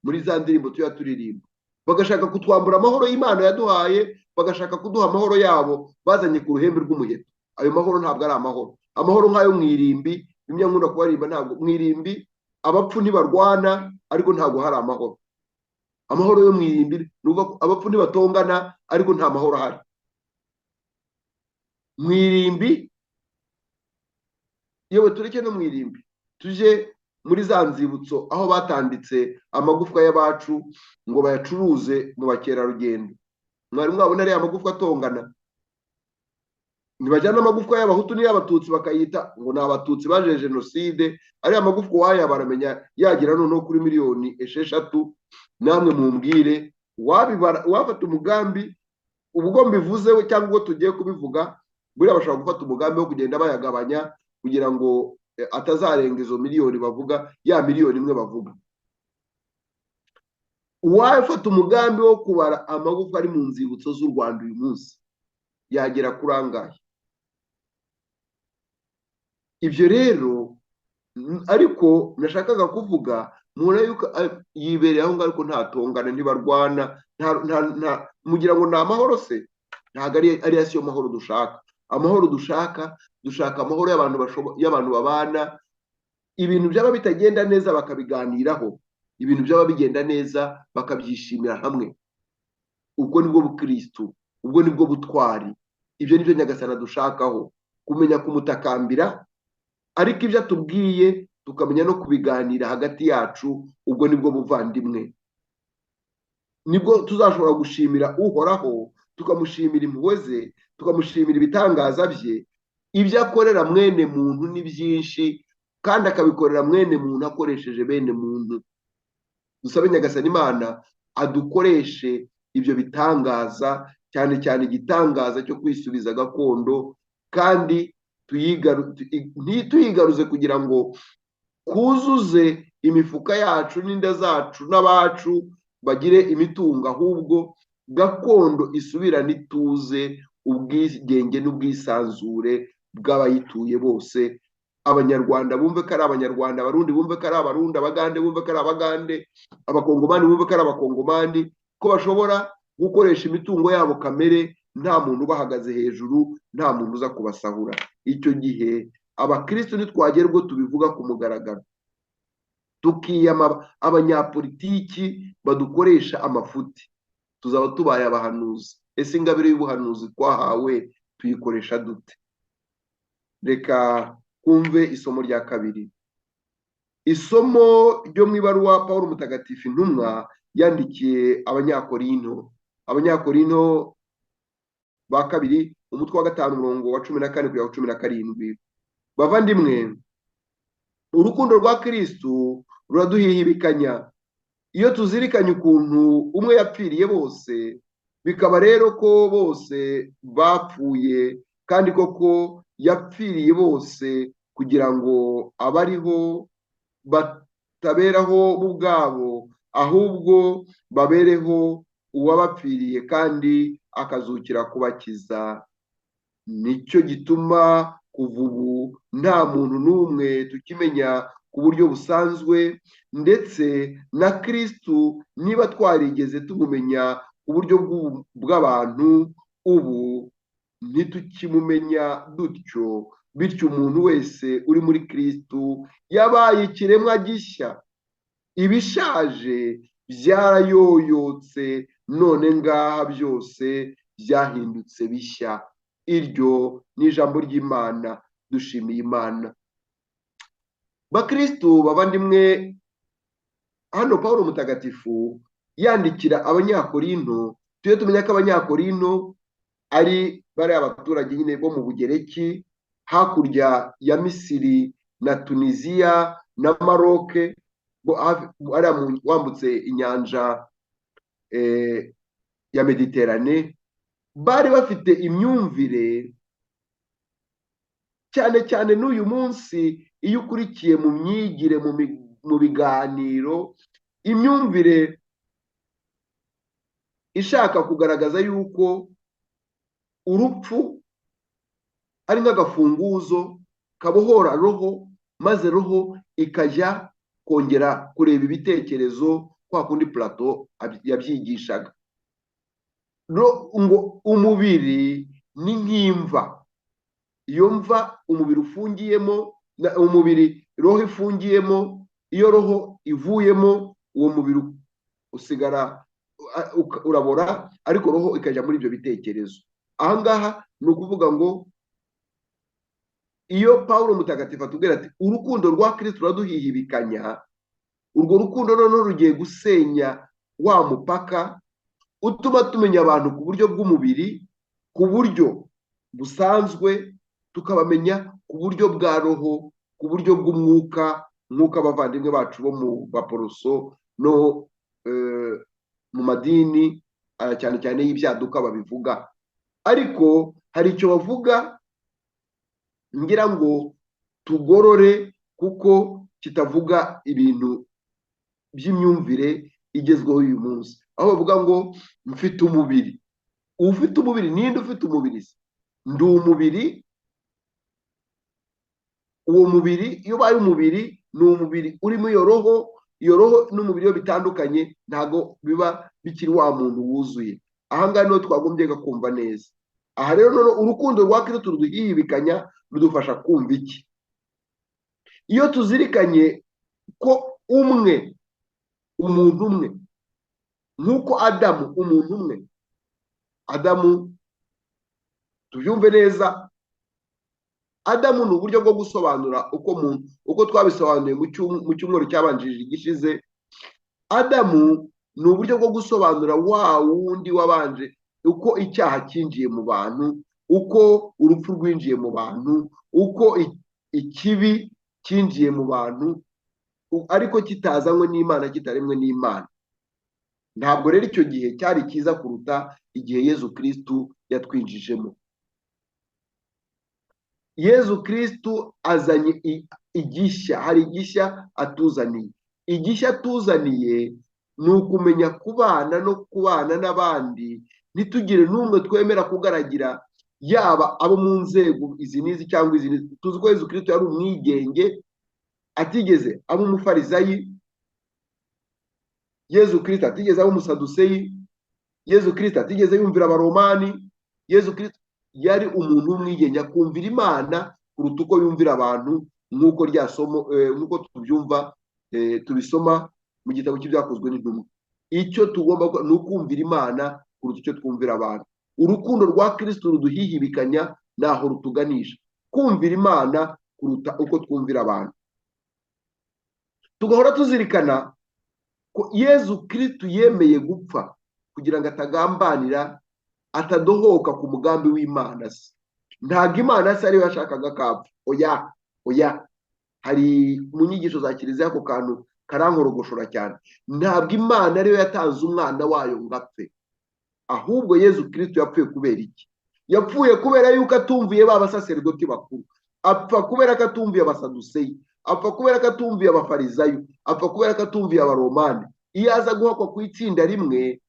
muri za ndirimbo tuya turirimba, bagashaka kutwambura amahoro y'Imana yaduhaye, bagashaka kuduha amahoro yabo bazanye ku ruhembe rw'umuheto. Ayo mahoro ntabwo ari amahoro. Amahoro nk'ayo mwirimbi, bimwe nkunda kubarimba, ntabwo mwirimbi abapfu ntibarwana, ariko ntabwo hari amahoro. Amahoro yo mwirimbi nuko abapfu ntibatongana, ariko nta mahoro ahari. Mwirimbi, yewe tureke no mwirimbi, tuje muri za nzibutso aho batanditse amagufwa y'abacu ngo bayacuruze mu bakerarugendo. Mwari mwabona ariya amagufwa atongana, ntibajyana amagufwa y'abahutu n'iy'abatutsi bakayita ngo ni abatutsi baje jenoside. Ariya amagufwa waya baramenya yagira noneho kuri 6,000,000. Namwe mumbwire wafata umugambi, ubwo mbivuze cyangwa ubwo tugiye kubivuga, buriya bashobora gufata umugambi wo kugenda bayagabanya kugira ngo atazarenga izo miliyoni bavuga, ya miliyoni imwe bavuga. Uwafata umugambi wo kubara amagufa ari mu nzibutso z'u Rwanda uyu munsi yagera kuri angahe? Ibyo rero ariko nashakaga kuvuga, mubona yuko yibereye aho ngaho ariko ntatongana, ntibarwana, mugira ngo ni amahoro se? Ntabwo ari yo mahoro dushaka. Amahoro dushaka amahoro y'abantu babana, ibintu byaba bitagenda neza bakabiganiraho, ibintu byaba bigenda neza bakabyishimira hamwe. Ubwo nibwo bukristo, ubwo nibwo butwari. Ibyo nibyo Nyagasani dushakaho, kumenya kumutakambira, ariko ibyo atubwiye tukamenya no kubiganira hagati yacu. Ubwo nibwo buvandimwe, nibwo tuzashobora gushimira uhoraho, tukamushimira impuhwe ze, tukamushimira ibitangaza bye. Ibyo akorera mwene muntu ni byinshi, kandi akabikorera mwene muntu akoresheje bene muntu. Dusabe Nyagasani Imana adukoreshe ibyo bitangaza, cyane cyane igitangaza cyo kwisubiza gakondo, kandi ntituyigaruze kugira ngo kuzuze imifuka yacu n'inda zacu n'abacu bagire imitungo, ahubwo gakondo isubirane ituze, ubwigenge n'ubwisanzure bw'abayituye bose. Abanyarwanda bumve ko ari Abanyarwanda, Abarundi bumve ko ari Abarundi, Abagande bumve ko ari Abagande, Abakongomani bumve ko ari Abakongomani, ko bashobora gukoresha imitungo yabo kamere, nta muntu ubahagaze hejuru, nta muntu uza kubasahura. Icyo gihe abakristo ntitwagera ubwo tubivuga ku mugaragaro, tukiyama abanyapolitiki badukoresha amafuti, tuzaba tubaye abahanuzi. Ese ingabire y'ubuhanuzi twahawe tuyikoresha dute? Reka kumve isomo rya kabiri. Isomo ryo mu ibaruwa Pawulo Mutagatifu intumwa yandikiye Abanyakorinto ba kabiri, umutwe wa 5 umurongo wa 14 kugera 17. Bavandimwe, urukundo rwa Kristo ruraduhihibikanya iyo tuzirikanye ukuntu umwe yapfiriye bose, bikaba rero ko bose bapfuye, kandi koko yapfiriye bose kugira ngo abariho bataberaho bo ubwabo, ahubwo babereho uwabapfiriye kandi akazukira kubakiza. Nicyo gituma kuva ubu nta muntu n'umwe tukimenya ku buryo busanzwe, ndetse na Kristo niba twarigeze tumumenya ku buryo bw'abantu, ubu ntitukimumenya dutyo. Bityo umuntu wese uri muri Kristo yabaye ikiremwa gishya, ibishaje byarayoyotse, none ngaha byose byahindutse bishya. Iryo ni ijambo ry'Imana. Dushimiye Imana. Bakristo bavandimwe, hano Pawulo Mutagatifu yandikira Abanyakorinto, tujye tumenya ko Abanyakorinto ari bari abaturage nyine bo mu Bugereki, hakurya ya Misiri na Tunisia na Maroke, wambutse inyanja ya Mediterane. Bari bafite imyumvire, cyane cyane n'uyu munsi iyo ukurikiye mu myigire, mu biganiro, imyumvire ishaka kugaragaza yuko urupfu ari nk'agafunguzo kabohora roho, maze roho ikajya kongera kureba ibitekerezo kwa kundi Plato yabyigishaga. Ngo umubiri ni nk'imva, iyo mva umubiri ufungiyemo, umubiri roho ifungiyemo, iyo roho ivuyemo uwo mubiri usigara urabora, ariko roho ikajya muri ibyo bitekerezo. Aha ngaha ni ukuvuga ngo iyo Pawulo Mutagatifu atubwira ati urukundo rwa Kristo ruraduhihibikanya, urwo rukundo noneho rugiye gusenya wa mupaka utuma tumenya abantu ku buryo bw'umubiri, ku buryo busanzwe, tukabamenya ku buryo bwa roho, ku buryo bw'umwuka, nk'uko abavandimwe bacu bo mu Baporoso no mu madini cyane cyane y'ibyaduka babivuga. Ariko hari icyo bavuga ngira ngo tugorore, kuko kitavuga ibintu by'imyumvire igezweho uyu munsi, aho bavuga ngo mfite umubiri. Ufite umubiri ninde ufite umubiri se? Ndi umubiri. Uwo mubiri iyo ubaye umubiri, ni umubiri urimo iyo roho n'umubiri iyo bitandukanye, ntago biba bikiri wa muntu wuzuye. Ahangaha niho twagombye kumva neza. Aha rero none urukundo rwa Kristo ruduhihibikanya, rudufasha kumva iki? Iyo tuzirikanye ko umuntu umwe, nk'uko Adamu, umuntu umwe, Adamu, tubyumve neza, Adamu ni uburyo bwo gusobanura uko twabisobanuye mu cyumweru cyabanjirije gishize. Adamu ni uburyo bwo gusobanura wa wundi wabanje, uko icyaha cyinjiye mu bantu, uko urupfu rwinjiye mu bantu, uko ikibi cyinjiye mu bantu, ariko kitazanywe n'Imana, kitaremwe n'Imana. Ntabwo rero icyo gihe cyari cyiza kuruta igihe Yezu Kristu yatwinjijemo. Yezu Kristu azanye igishya, hari igishya atuzaniye. Igishya atuzaniye ni ukumenya kubana no kubana n'abandi, ntitugire n'umwe twemera kugaragira, yaba abo mu nzego izi n'izi cyangwa izi n'izi. Tuzi ko Yezu Kristu yari umwigenge, atigeze aba umufarisayi. Yezu Kristu atigeze aba umusaduseyi. Yezu Kristu atigeze yumvira abaromani. Yezu Kristu yari umuntu w'umwigenge, akumvira Imana kuruta uko yumvira abantu, nk'uko tubyumva, tubisoma mu gitabo cy'ibyakozwe n'intumwa. Icyo tugomba ni ukumvira Imana kuruta icyo twumvira abantu. Urukundo rwa Kristo ruduhihibikanya, naho rutuganisha, kumvira Imana kuruta uko twumvira abantu. Tugahora tuzirikana ko Yezu Kristo yemeye gupfa kugira ngo atagambanira, atadohoka ku mugambi w'Imana se. Ntabwo Imana se ariyo yashakaga kapfa. Oya. Hari mu nyigisho za Kiliziya ako kantu karankorogoshora cyane. Ntabwo Imana ariyo yatanze umwana wayo ngo apfe. Ahubwo Yezu Kristo yapfuye kubera iki? Yapfuye kubera yuko atumviye ba basaserdoti bakuru. Apfa kubera ko atumviye abasaduseyi. Apfa kubera ko atumviye abafarisayo. Apfa kubera ko atumviye abaromani. Iyo aza guhakwa ku itsinda rimwe,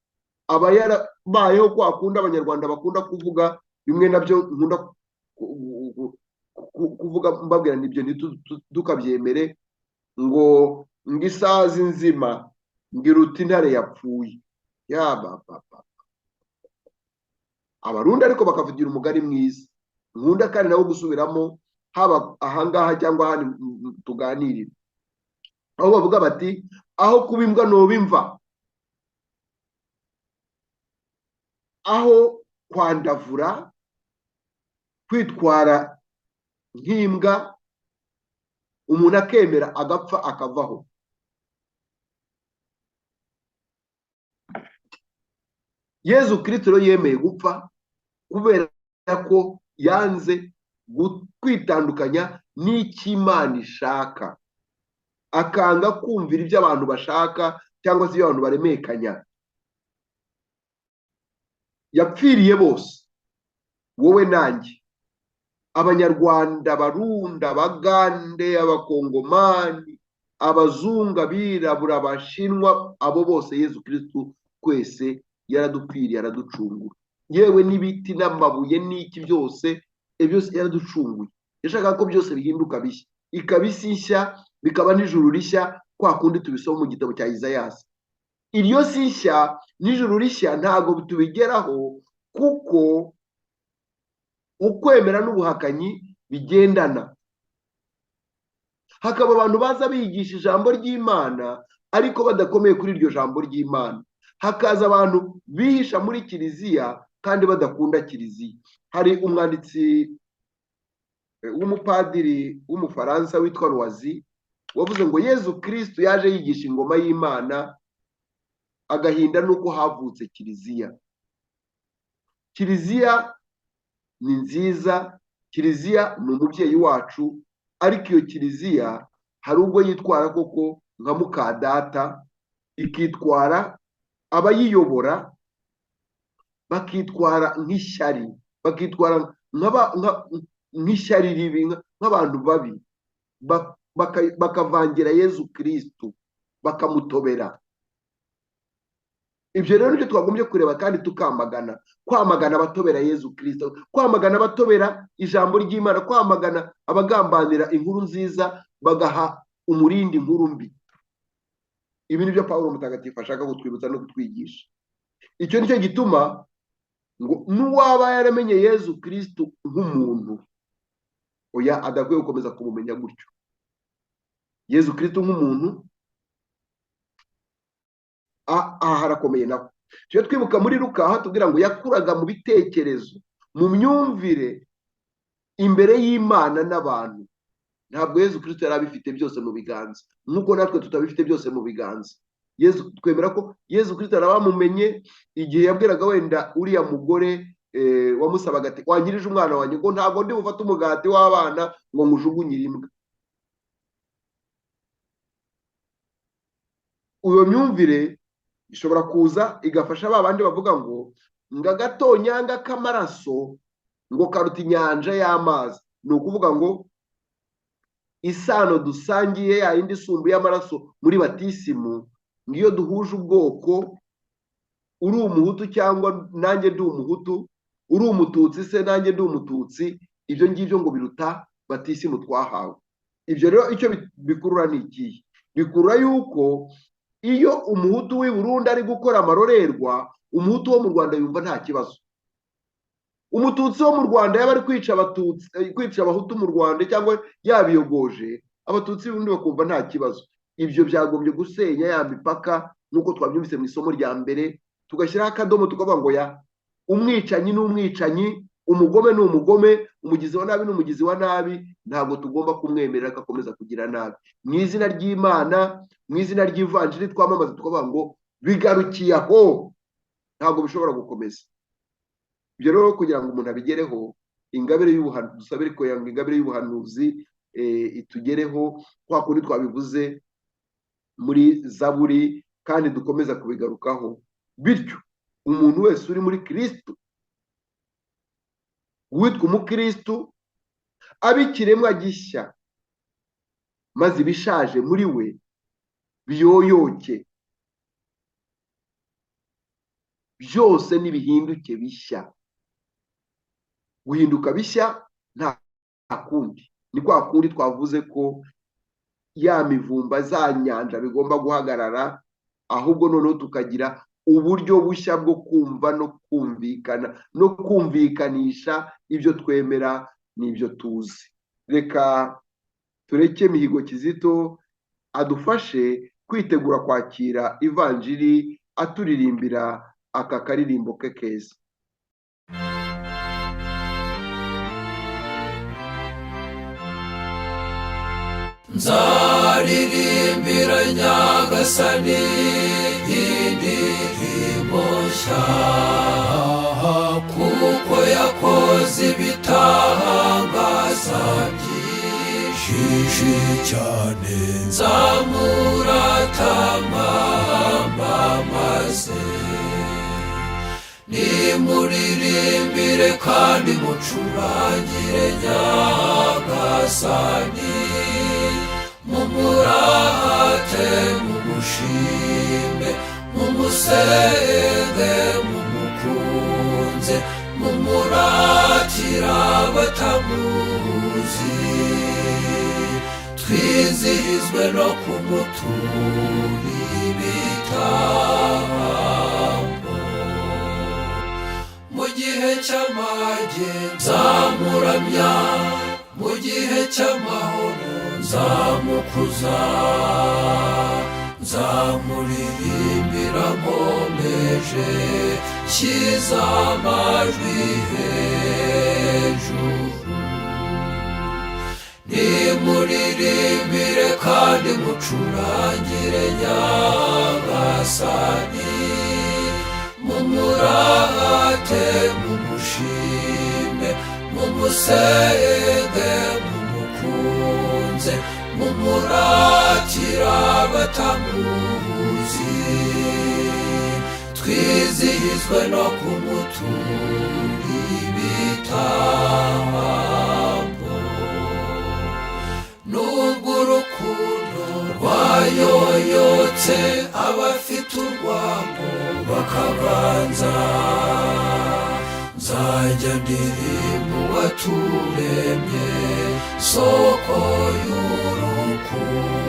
aba yarabayeho kwa kundi Abanyarwanda bakunda kuvuga, bimwe nabyo nkunda kuvuga mbabwira nibyo ntidukabyemere, ngo isazi nzima ngiruta intare yapfuye. Abarundi ariko bakavugira umugani mwiza nkunda kandi nawo gusubiramo, haba ahangaha cyangwa ahandi tuganirira, aho bavuga bati aho kuba imbwa noba imva, aho kwandavura kwitwara nk'imbwa, umuntu akemera agapfa akavaho. Yezu Kristo rero yemeye gupfa kubera ko yanze kwitandukanya n'Imana ishaka, akanga kumvira ibyo abantu bashaka cyangwa se ibyo abantu baremekanya. Yapfiriye bose, wowe nanjye, Abanyarwanda, Abarundi, Abagande, Abakongomani, Abazungu, Abirabura, Abashinwa, abo bose Yezu Kristo twese yaradupfiriye, araducungura. Yewe n'ibiti n'amabuye n'iki byose, byose yaraducunguye. Yashaka ko byose bihinduka bishya, ikaba isi nshya, bikaba n'ijuru rishya, kwa kundi tubisoma mu gitabo cya Isayasi. Iryo si nshya n'ijuru rishya ntabwo tubigeraho, kuko ukwemera n'ubuhakanyi bigendana. Hakaba abantu baza bigisha ijambo ry'Imana ariko badakomeye kuri iryo jambo ry'Imana. Hakaza abantu bihisha muri Kiliziya kandi badakunda Kiliziya. Hari umwanditsi w'umupadiri w'umufaransa witwa Loisy wavuze ngo Yezu Kristo yaje yigisha ingoma y'Imana, agahinda nuko havutse Kiliziya. Kiliziya ni nziza, Kiliziya ni umubyeyi wacu, ariko iyo Kiliziya hari ubwo yitwara koko nka mukadata, ikitwara abayiyobora bakitwara nk'ishyari, bakitwara nk'ishyari ribi, nk'abantu babi. bakavangira Yezu Kristo, bakamutobera. Ibyo rero nibyo twagombye kureba kandi tukamagana, kwamagana abatobera Yezu Kristo, kwamagana abatobera ijambo ry'Imana, kwamagana abagambanira inkuru nziza bagaha umurindi inkuru mbi. Ibi nibyo Pawulo mutagatifu ashaka kutwibutsa no kutwigisha. Icyo nicyo gituma ngo n'uwaba yaramenye Yezu Kristo nk'umuntu, oya adakwiye gukomeza kumumenya gutyo. Yezu Kristo nk'umuntu harakomeye naho. Tujye twibuka muri Luka aho tubwira ngo yakuraga mu bitekerezo, mu myumvire imbere y'Imana n'abantu. Ntabwo Yezu Kristo yari abifite byose mu biganza, nk'uko natwe tutabifite byose mu biganza. Twemera ko Yezu Kristo yarabamumenye igihe yabwiraga wenda uriya mugore wamusabaga ati wangirije umwana wanjye, ngo ntabwo ndi bufate umugati w'abana ngo ngujugunyire imbwa. Uyo myumvire ishobora kuza igafasha babandi bavuga ngo agatonyanga k'amaraso ngo karuta inyanja y'amazi. Ni ukuvuga ngo isano dusangiye ya yindi isumbu y'amaraso muri batisimu, ngiyo duhuje ubwoko, uri umuhutu cyangwa nanjye ndi umuhutu, uri umututsi se nanjye ndi umututsi, ibyo ngibyo ngo biruta batisimu twahawe. Ibyo rero icyo bikurura ni ikihe? Bikurura yuko iyo umuhutu w'i Burundi ari gukora amarorerwa, umuhutu wo mu Rwanda yumva nta kibazo. Umututsi wo mu Rwanda yaba ari kwica abahutu mu Rwanda cyangwa yabiyogoje, abatutsi b'undi bakumva nta kibazo. Ibyo byagombye gusenya ya mipaka, nuko twabyumvise mu isomo rya mbere, tugashyiraho akadomo tukavuga ngo ya umwicanyi ni umwicanyi, umugome ni umugome, umugizi wa nabi ni umugizi wa nabi, ntabwo tugomba kumwemerera ko akomeza kugira nabi. Mu izina ry'Imana, mu izina ry'ivanjiri twamamaza tukavuga ngo bigarukiye aho, ntabwo bishobora gukomeza. Ibyo rero kugira ngo umuntu abigereho, ingabire y'ubuhanuzi dusabire ko yanga ingabire y'ubuhanuzi itugereho, kwa kundi twabivuze muri Zaburi, kandi dukomeza kubigarukaho. Bityo umuntu wese uri muri Kristo, witwa umukristo, abikiremwa gishya, maze ibishaje muri we biyoyoke, byose nibihinduke bishya. Guhinduka bishya nta kundi, ni kwa kundi twavuze ko ya mivumba za nyanja bigomba guhagarara, ahubwo noneho tukagira uburyo bushya bwo kumva no kumvikana no kumvikanisha ibyo twemera n'ibyo tuzi. Reka tureke Mihigo Kizito adufashe kwitegura kwakira ivanjiri, aturirimbira aka karirimbo ke keza. Nzaririmbira Nyagasani indirimbo nshya, kuko yakoze ibitangaza byinshi cyane. Nzamuratama maze nimuririmbire kandi mucurangire Nyagasani, mumurate mumushime, mumusenge mumukunze, mumuratira batamuzi, twizihizwe no kumutura ibitambo. Mu gihe cy'amage nzamuramya, mu gihe cy'amahoro nzamukuza, nzamuririmbira nkomeje nshyize amajwi hejuru. Nimuririmbire kandi mucurangire Nyagasani, mumurate mumushime, mumusenge mumukunze, mumuratira batamuzi, twizihizwe no kumutura ibitambo. Nubwo bayoyotse abafite urwango bakaganza, nzajya ndirimba uwaturemye, soko y'urukundo.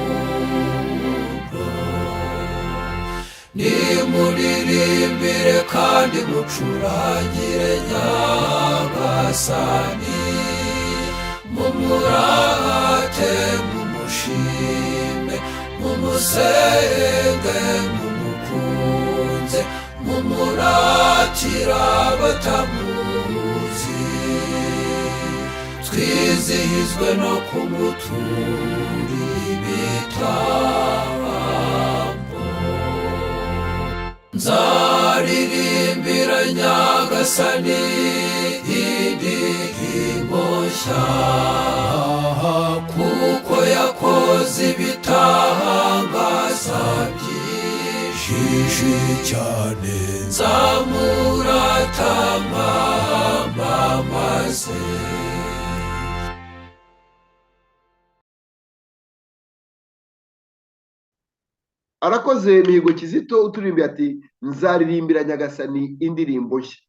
Nimuririmbire kandi mucurangire Nyagasani, mumurate mumushime, mumusenge mumukunze, mumuratira batamuzi, twizihizwe no kumutura ibitambo. Nzaririmbira Nyagasani indirimbo nshya, kuko yakoze ibitangaza byinshi cyane. Nzamurata mpamamaze. Arakoze Mihigo Kizito uturirimbiye ati nzaririmbira Nyagasani indirimbo nshya.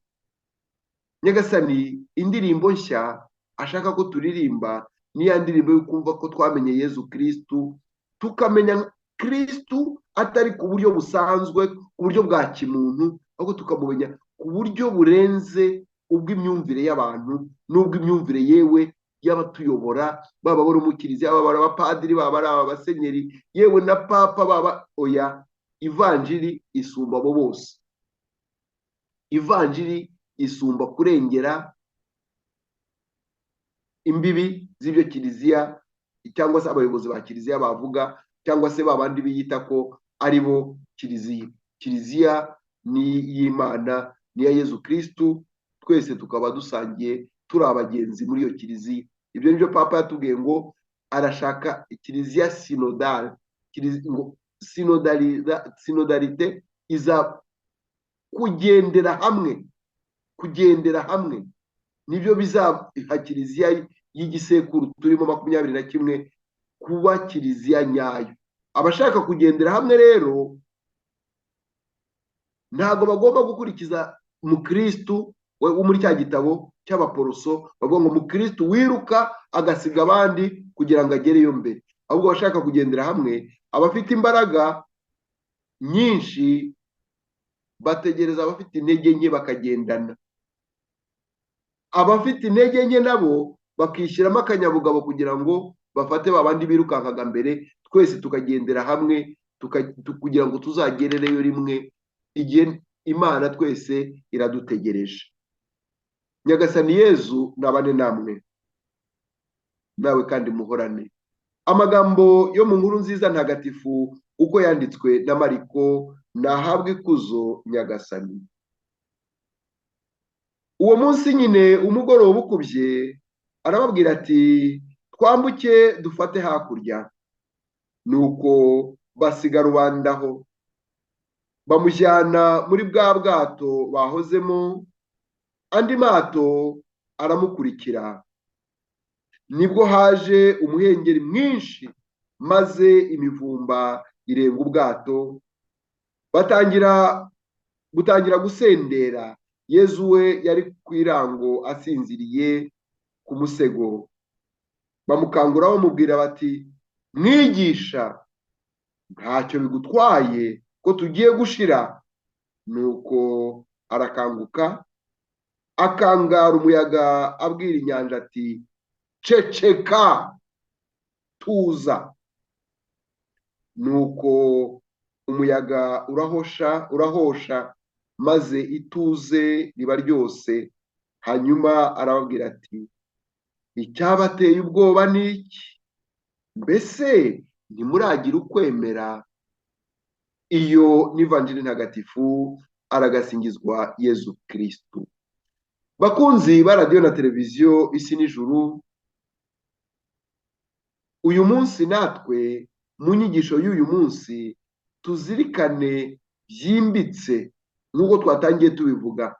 Nyagasani indirimbo nshya ashaka ko turirimba ni ya ndirimbo yo kumva ko twamenye Yezu Kristu, tukamenya Kristu atari ku buryo busanzwe, ku buryo bwa kimuntu, ahubwo tukamumenya ku buryo burenze ubw'imyumvire y'abantu n'ubw'imyumvire yewe y'abatuyobora, baba bari mu kiliziya, baba ari abapadiri, baba ari abasenyeri, yewe na papa, baba oya. Ivanjiri isumba abo bose. Ivanjiri isumba kurengera imbibi z'ibyo kiliziya cyangwa se abayobozi ba kiliziya bavuga, cyangwa se babandi biyita ko ari bo kiliziya. Kiliziya ni y'Imana, ni ya Yezu Kristu, twese tukaba dusangiye turi abagenzi muri iyo kiliziya. Ibyo nibyo papa yatubwiye ngo arashaka kiliziya sinodale. Sinodalite iza kugendera hamwe, kugendera hamwe. Nibyo bizaha kiliziya y'igisekuru turimo 21 kuba kiliziya nyayo. Abashaka kugendera hamwe rero ntago bagomba gukurikiza Mukristu wo muri cya gitabo cy'Abaporoso bavuga ngo Mukristu wiruka agasiga abandi kugira ngo agereyo mbere. Ahubwo bashaka kugendera hamwe, abafite imbaraga nyinshi bategereza abafite intege nke bakagendana, abafite intege nke nabo bakishyiramo akanyabugabo kugira ngo bafate babandi birukankaga mbere, twese tukagendera hamwe kugira ngo tuzagerereyo rimwe igihe Imana twese iradutegereje. Nyagasani Yezu nabane namwe, nawe kandi muhorane. Amagambo yo mu nkuru nziza ntagatifu uko yanditswe na Mariko, nahabwe ikuzo Nyagasani. Uwo munsi nyine umugoroba ukubye, arababwira ati twambuke dufate hakurya. Nuko basiga rubandaho, bamujyana muri bwa bwato bahozemo, andi mato aramukurikira. Nibwo haje umuhengeri mwinshi, maze imivumba irenga ubwato, gutangira gusendera. Yezu we yari ku irango asinziriye ku musego. Bamukangura bamubwira bati mwigisha, ntacyo bigutwaye ko tugiye gushira? Nuko arakanguka, akangara umuyaga, abwira inyanja ati ceceka, tuza. Nuko umuyaga urahosha, maze ituze riba ryose. Hanyuma arababwira ati icyabateye ubwoba ni iki? Mbese ntimuragira ukwemera? Iyo n'ivanjiri ntagatifu. Aragasingizwa Yezu Kristu. Bakunzi ba radiyo na televiziyo Isi n'Ijuru, uyu munsi natwe mu nyigisho y'uyu munsi tuzirikane byimbitse nk'uko twatangiye tubivuga.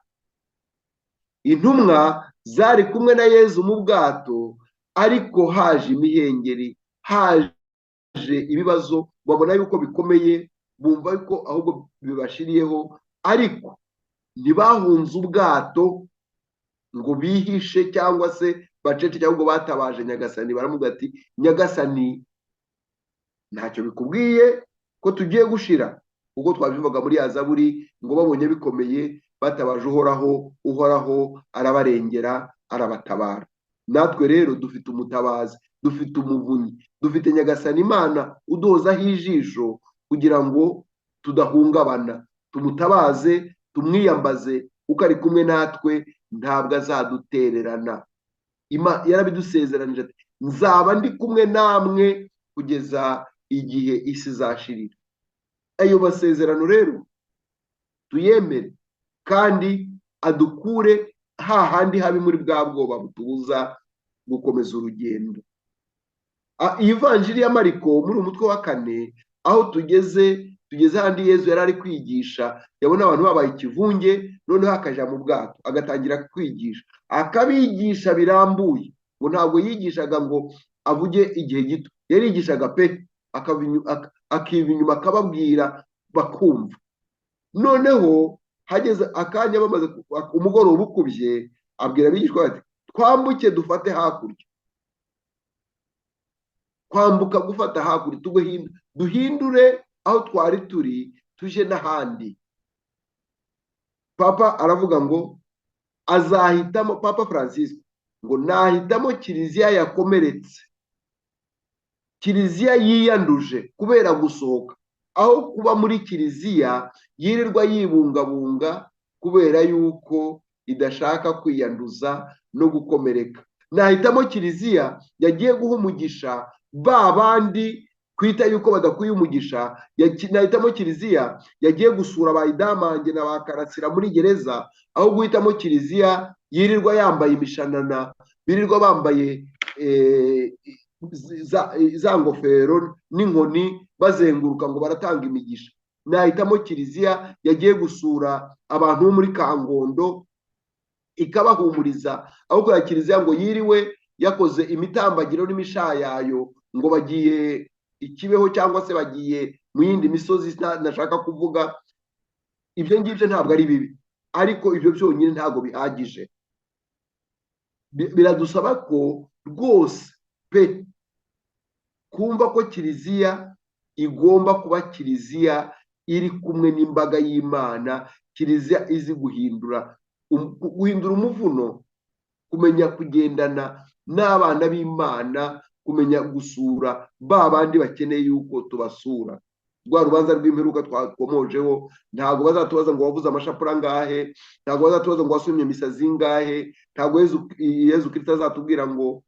Intumwa zari kumwe na Yezu mu bwato, ariko haje imihengeri, haje ibibazo babona yuko bikomeye, bumva yuko ahubwo bibashiriyeho, ariko ntibahunze ubwato ngo bihishe cyangwa se bacece, cyangwa ngo batabaje Nyagasani. Baravuga ati Nyagasani, ntacyo bikubwiye ko tugiye gushira, kuko twabivuga muri ya Zaburi ngo babonye bikomeye batabaje Uhoraho, Uhoraho arabarengera, arabatabara. Natwe rero dufite umutabazi, dufite umuvunyi, dufite Nyagasani Imana udozaho ijisho kugira ngo tudahungabana. Tumutabaze, tumwiyambaze, kuko ari kumwe natwe, ntabwo azadutererana. Yarabidusezeranije ati nzaba ndi kumwe namwe kugeza igihe isi izashirira. Ayo masezerano rero tuyemere, kandi adukure hahandi habi muri bwa bwoba butubuza gukomeza urugendo. Iyi vanjiri ya Mariko muri umutwe wa 4, aho tugeze handi Yezu yari ari kwigisha, yabona abantu babaye ikivunge, noneho akaja mu bwato agatangira kwigisha, akabigisha birambuye. Ngo ntabwo yigishaga ngo avuge igihe gito, yarigishaga pe, akiba inyuma akababwira bakumva. Noneho hageze akanya, bamaze umugoroba ukubye, abwira abigishwa ati twambuke dufate hakurya. Kwambuka gufata hakurya, duhindure aho twari turi, tuje n'ahandi. Papa aravuga ngo azahitamo, Papa Francisco ngo nahitamo kiliziya yakomeretse, kiliziya yiyanduje kubera gusohoka, aho kuba muri kiliziya yirirwa yibungabunga kubera yuko idashaka kwiyanduza no gukomereka. Nahitamo kiliziya yagiye guha umugisha ba bandi kwita yuko badakwiye umugisha. Nahitamo kiliziya yagiye gusura abayidamange na bakarasira muri gereza, aho guhitamo kiliziya yirirwa yambaye imishanana, birirwa bambaye za ngofero n'inkoni bazenguruka ngo baratanga imigisha. Nahitamo kiliziya yagiye gusura abantu bo muri Kangondo ikabahumuriza, aho kwa kiliziya ngo yiriwe yakoze imitambagiro n'imishayayo ngo bagiye Ikibeho cyangwa se bagiye mu yindi misozi nashaka kuvuga. Ibyo ngibyo ntabwo ari bibi, ariko ibyo byonyine ntabwo bihagije. Biradusaba ko rwose pe kumva ko kiliziya igomba kuba kiliziya iri kumwe n'imbaga y'Imana, kiliziya izi guhindura umuvuno, kumenya kugendana n'abana b'Imana, kumenya gusura ba bandi bakeneye yuko tubasura. Rwa rubanza rw'imperuka twakomojeho, ntabwo bazatubaza ngo wavuze amashapura ngahe, ntabwo bazatubaza ngo wasomye misa zingahe, ntabwo Yezu Kristo azatubwira ngo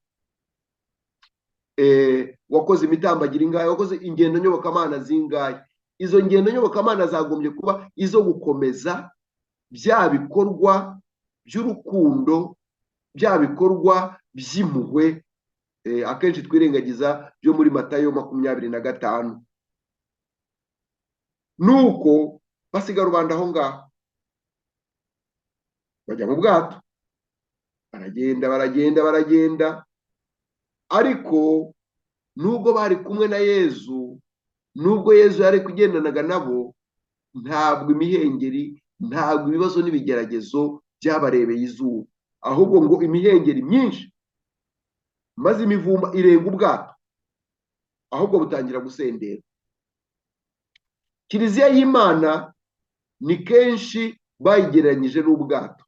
wakoze imitambagiro ingahe, wakoze ingendo nyobokamana zingahe. Izo ngendo nyobokamana zagombye kuba izo gukomeza bya bikorwa by'urukundo, bya bikorwa by'impuhwe akenshi twirengagiza byo muri Matayo 25. Nuko basiga rubanda aho ngaho, bajya mu bwato, baragenda, ariko nubwo bari kumwe na Yezu, nubwo Yezu yari kugendanaga nabo, ntabwo imihengeri, ntabwo ibibazo n'ibigeragezo byabarebeye izuba, ahubwo ngo imihengeri myinshi maze imivumba irenga ubwato, ahubwo butangira gusendera. Kiliziya y'Imana ni kenshi bayigereranyije n'ubwato.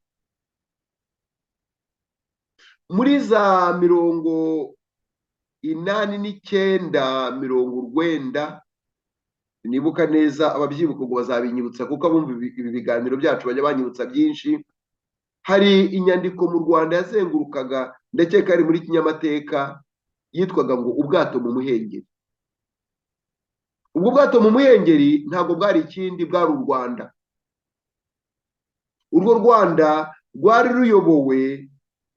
Muri za 89 nibuka neza, ababyibuka ngo bazabinyibutsa kuko abumva ibi biganiro byacu bajya banyibutsa byinshi. Hari inyandiko mu Rwanda yazengurukaga, ndakeka ari muri kinyamateka, yitwaga ngo ubwato mu muhengeri. Ubwo bwato mu muhengeri ntabwo bwari ikindi, bwari u Rwanda. Urwo Rwanda rwari ruyobowe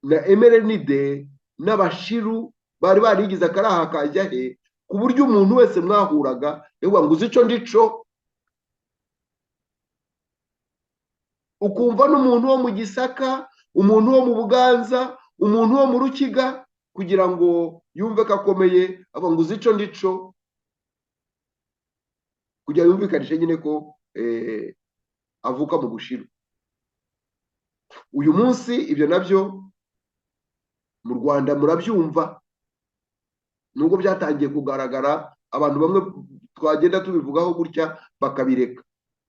na Emerenide n'Abashiru, bari barigize akaraha kajya he, ku buryo umuntu wese mwahuraga yavuga ngo uzi ico ndico. Ukumva n'umuntu wo mu Gisaka, umuntu wo mu Buganza, umuntu wo mu Rukiga, kugira ngo yumve ko akomeye, avuga ngo uzi ico ndico. kugira yumvikanishe nyine ko avuka mu Bushiru. Uyu munsi ibyo nabyo mu Rwanda murabyumva, nubwo byatangiye kugaragara, abantu bamwe twagenda tubivugaho gutya bakabireka.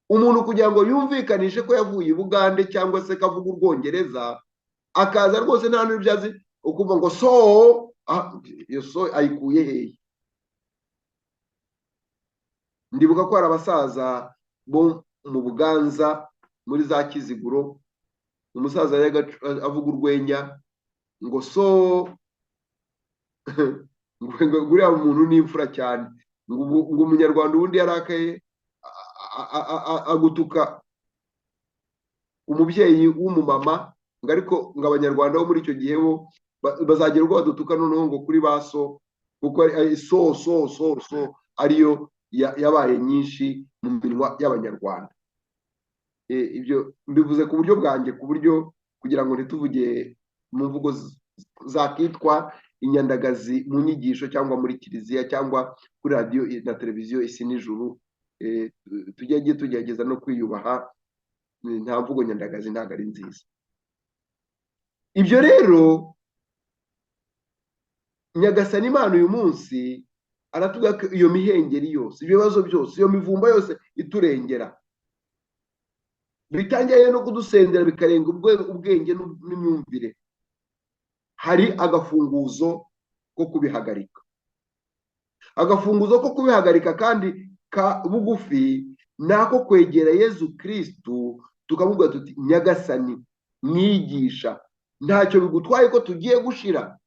Umuntu kugira ngo yumvikanishe ko yavuye i Bugande cyangwa se kavuga Urwongereza, akaza rwose nta n'ibyo azi, ukumva ngo iyo so ayikuye hehe? Ndibuka ko hari abasaza bo mu Buganza muri za Kiziguro, umusaza avuga urwenya ngo nguriya muntu ni imfura cyane, ngo umunyarwanda ubundi yarakaye agutuka umubyeyi w'umumama, ngo ariko ngo abanyarwanda bo muri icyo gihe bo bazagira ubwo badutuka noneho ngo kuri ba so, kuko so ariyo yabaye nyinshi mu minwa y'abanyarwanda. Ibyo mbivuze ku buryo bwanjye, ku buryo kugira ngo ntituvuge mu mvugo zakitwa inyandagazi mu nyigisho cyangwa muri kiliziya cyangwa kuri radiyo na televiziyo isi n'ijuru. Tujye tugerageza no kwiyubaha, nta mvugo nyandagazi ntabwo ari nziza. Ibyo rero Nyagasani Imana uyu munsi aratubwira ko iyo mihengeri yose, ibibazo byose, iyo mivumba yose iturengera, bitangiye no kudusendera bikarenga ubwenge n'imyumvire, hari agafunguzo ko kubihagarika. Agafunguzo ko kubihagarika kandi ka bugufi nako kwegera Yezu Kristu, tukamubwira tuti Nyagasani mwigisha, ntacyo bigutwaye ko tugiye gushira.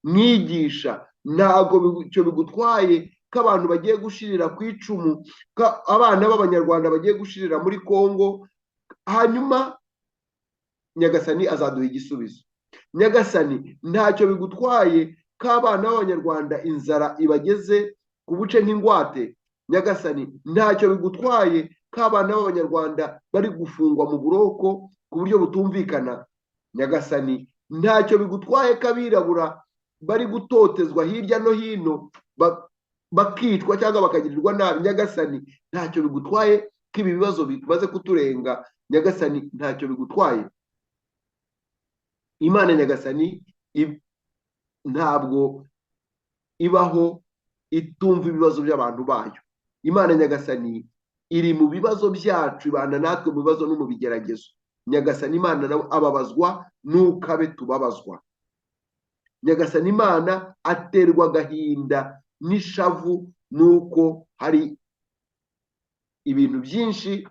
Mwigisha, ntabwo icyo bigutwaye ko abantu bagiye gushirira ku icumu, ko abana b'abanyarwanda bagiye gushirira muri Kongo. Hanyuma Nyagasani azaduha igisubizo. Nyagasani, ntacyo bigutwaye ko abana b'abanyarwanda inzara ibageze ku buce nk'ingwate. Nyagasani, ntacyo bigutwaye ko abana b'abanyarwanda bari gufungwa mu buroko ku buryo butumvikana. Nyagasani, ntacyo bigutwaye ko abirabura bari gutotezwa hirya no hino, bakicwa cyangwa bakagirirwa nabi. Nyagasani, ntacyo bigutwaye ko ibi bibazo bimaze kuturenga. Nyagasani, ntacyo bigutwaye. Imana Nyagasani ntabwo ibaho itumva ibibazo by'abantu bayo. Imana Nyagasani iri mu bibazo byacu, ibana natwe mu bibazo no mu bigeragezo. Nyagasani Imana nawe ababazwa nuko abe tubabazwa. Nyagasani Imana aterwa agahinda n'ishavu nuko hari ibintu byinshi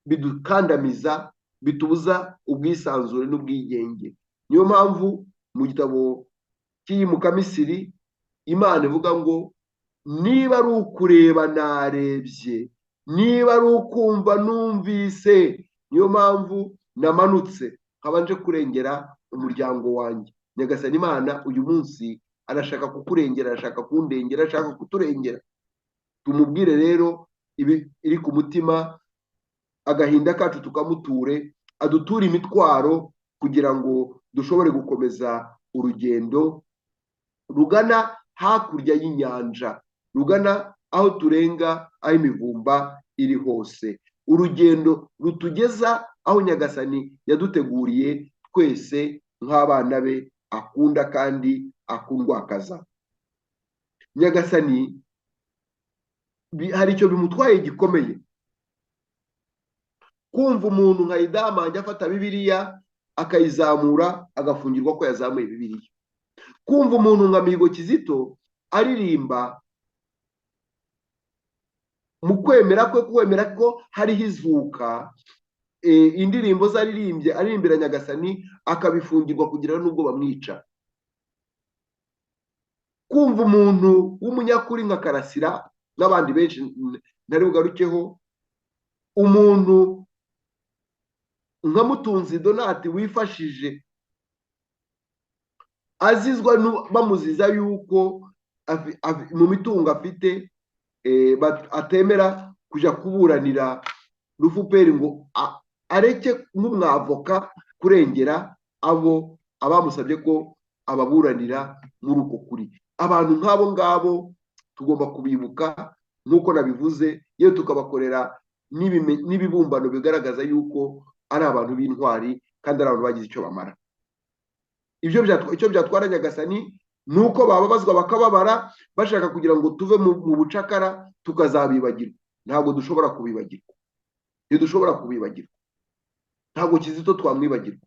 bidukandamiza, bitubuza ubwisanzure n'ubwigenge. Niyo mpamvu mu gitabo cy'iyimuka Misiri Imana ivuga ngo niba ari ukureba narebye, niba ari ukumva numvise, niyo mpamvu namanutse nkabanje kurengera umuryango wanjye. Nyagasani Imana uyu munsi arashaka kukurengera, arashaka kundengera, arashaka kuturengera. Tumubwire rero iri ku mutima, agahinda kacu tukamuture, aduture imitwaro kugira ngo dushobore gukomeza urugendo rugana hakurya y'inyanja, rugana aho turenga, aho imivumba iri hose. Urugendo rutugeza aho Nyagasani yaduteguriye twese nk'abana be akunda kandi akundwakaza. Nyagasani hari icyo bimutwaye gikomeye, kumva umuntu nka Idamange afata Bibiliya akayizamura agafungirwa ko yazamuye Bibiliya. Kumva umuntu nka Mihigo Kizito aririmba mu kwemera ko hariho izuka, indirimbo zaririmbye aririmbira Nyagasani akabifungirwa kugira n'ubwo bamwica. Kumva umuntu w'umunyakuri nka Karasira n'abandi benshi ntari bugarukeho, umuntu nka Mutunzi Donati wifashije azizwa bamuziza yuko mu mitungo afite atemera kujya kuburanira Rufuperi ngo areke nk'umwavoka kurengera abamusabye ko ababuranira muri uko kuri. Abantu nk'abo ngabo tugomba kubibuka, nk'uko nabivuze, yewe tukabakorera n'ibibumbano bigaragaza yuko ari abantu b'intwari kandi ari abantu bagize icyo bamara. Icyo byatwara Nyagasani ni uko bababazwa bakababara bashaka kugira ngo tuve mu bucakara tukazabibagirwa. Ntabwo dushobora kubibagirwa, ntidushobora kubibagirwa. Ntabwo Kizito twamwibagirwa,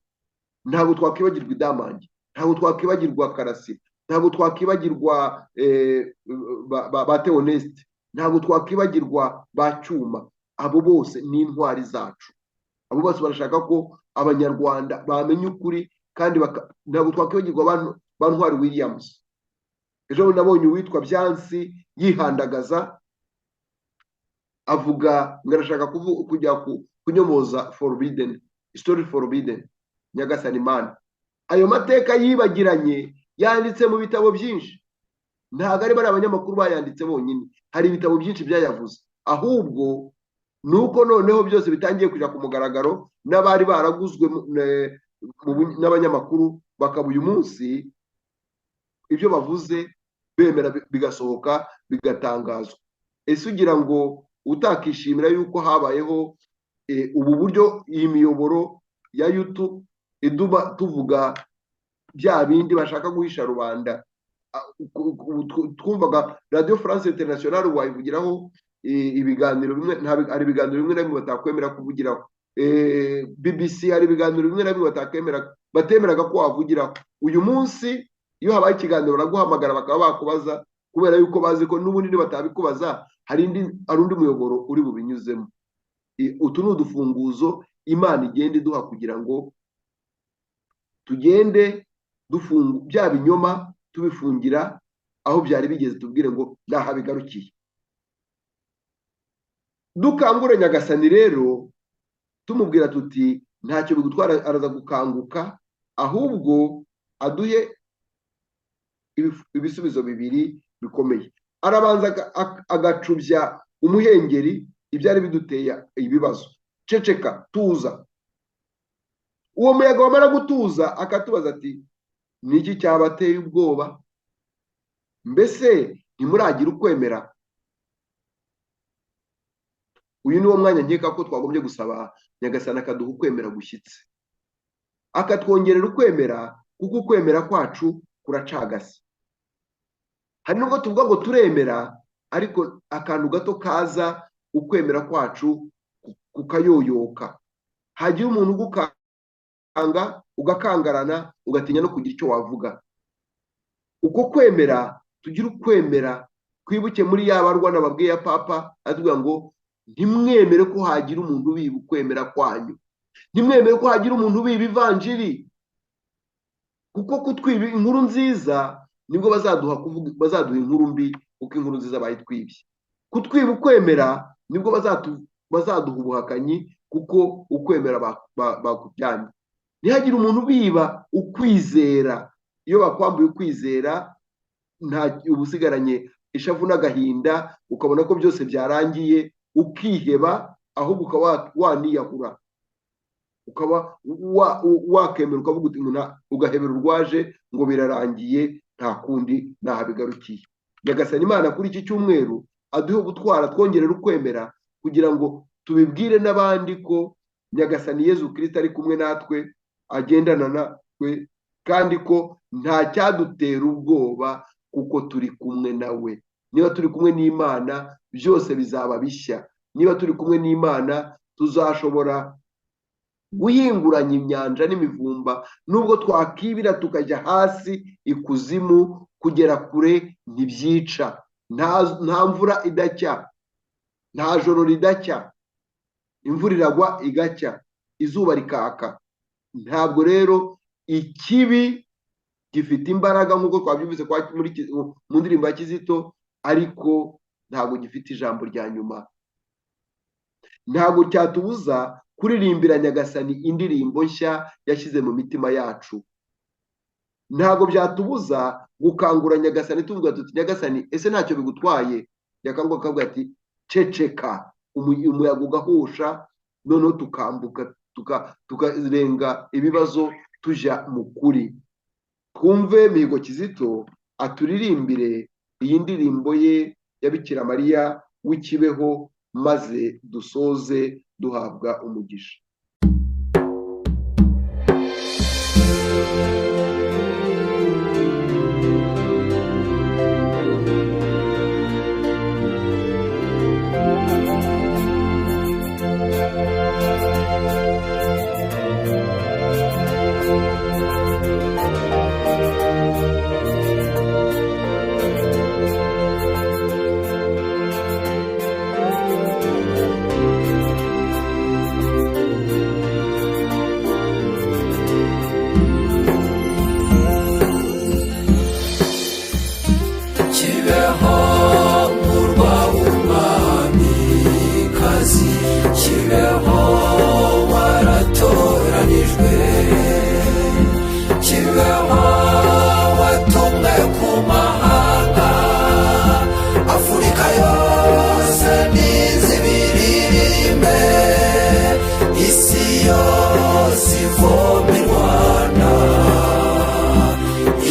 ntabwo twakwibagirwa Idamange, ntabwo twakwibagirwa Karasira, ntabwo twakwibagirwa ba Theoneste, ntabwo twakwibagirwa ba Cyuma. Abo bose ni intwari zacu. Abo bose barashaka ko abanyarwanda bamenya ukuri, kandi ntabwo twakwibagirwa ba Ntwari Williams. Ejo nabonye uwitwa Byansi yihandagaza avuga ngo arashaka kujya kunyomoza story forbidden Nyagasani Mana. Ayo mateka yibagiranye yanditse mu bitabo byinshi, ntabwo ari bari abanyamakuru bayanditse bonyine, hari ibitabo byinshi byayavuze. Ahubwo nuko noneho byose bitangiye kujya ku mugaragaro, n'abari baraguzwe n'abanyamakuru bakaba uyu munsi ibyo bavuze bemera bigasohoka bigatangazwa. Ese ugira ngo utakishimira yuko habayeho ubu buryo, iyi miyoboro ya YouTube iduma tuvuga bya bindi bashaka guhisha rubanda? Twumvaga Radio France Internationale wayivugiraho ibiganiro bimwe, hari ibiganiro bimwe na bimwe batakwemera kuvugiraho. BBC hari ibiganiro bimwe na bimwe batemeraga ko wavugiraho. Uyu munsi iyo habaye ikiganiro baraguhamagara bakaba bakubaza, kubera yuko bazi ko n'ubundi batabikubaza hari undi muyoboro uri bubinyuzemo. Utu ni udufunguzo Imana igenda iduha kugira ngo tugende dufunga bya binyoma, tubifungira aho byari bigeze, tubwire ngo naha bigarukiye. Dukangure Nyagasani rero tumubwira tuti ntacyo bigutwara, araza gukanguka, ahubwo aduhe ibisubizo bibiri bikomeye. Arabanza agacubya umuhengeri ibyari biduteye ibibazo. Ceceka, tuza. Uwo muyaga wamara gutuza akatubaza ati niki cyabateye ubwoba? Mbese ntimuragira ukwemera? Uyu ni wo mwanya nkeka ko twagombye gusaba Nyagasani akaduha ukwemera gushyitse, akatwongerera ukwemera, kuko ukwemera kwacu kuracagase. Hari nubwo tuvuga ngo turemera, ariko akantu gato kaza ukwemera kwacu kukayoyoka. Hagiye umuntu ugukanga, ugakangarana, ugatinya no kugira icyo wavuga. Uko kwemera, tugira ukwemera, twibuke muri ya barwa nababwiye ya Papa atubwira ngo ntimwemere ko hagira umuntu ubiba ukwemera kwanyu, ntimwemere ko hagira umuntu ubiba ivanjiri, kuko kutwiba inkuru nziza nibwo bazaduha inkuru mbi, kuko inkuru nziza bayitwibye. Kutwiba ukwemera nibwo bazaduha ubuhakanyi, kuko ukwemera bakujyanye. Ntihagire umuntu ubiba ukwizera. Iyo bakwambuye ukwizera, nta ubusigaranye ishavu n'agahinda, ukabona ko byose byarangiye, ukiheba, ahubwo ukaba waniyahura, ukaba wakemera, ukavuga uti ugahebera urwaje ngo birarangiye, nta kundi naha bigarukiye. Nyagasani Imana kuri iki cyumweru aduhe gutwara, twongerera ukwemera, kugira ngo tubibwire n'abandi ko Nyagasani Yezu Kristo ari kumwe natwe, agendana natwe, kandi ko nta cyadutera ubwoba, kuko turi kumwe nawe. Niba turi kumwe n'Imana byose bizaba bishya. Niba turi kumwe n'Imana tuzashobora guhinguranya inyanja n'imivumba, nubwo twakibira tukajya hasi ikuzimu, kugera kure ntibyica. Nta mvura idacya, nta joro ridacya, imvura iragwa igacya, izuba rikaka. Ntabwo rero ikibi gifite imbaraga nk'uko twabyumvise mu ndirimbo ya Kizito, ariko ntabwo gifite ijambo rya nyuma. Ntabwo cyatubuza kuririmbira Nyagasani indirimbo nshya yashyize mu mitima yacu. Ntabwo byatubuza gukangura Nyagasani tuvuga tuti Nyagasani, ese ntacyo bigutwaye? Yakanguka akavuga ati ceceka, umuyaga ugahusha, noneho tukambuka tukarenga ibibazo tujya mu kuri. Twumve Mihigo Kizito aturirimbire iyi ndirimbo ye ya Bikira Mariya w'ikibeho maze dusoze duhabwa umugisha. Kibeho murwa w'umwamikazi, Kibeho waratoranijwe, Kibeho watumwe ku mahanga, Afurika yose nizibiririmbe, isi yose ivome i Rwanda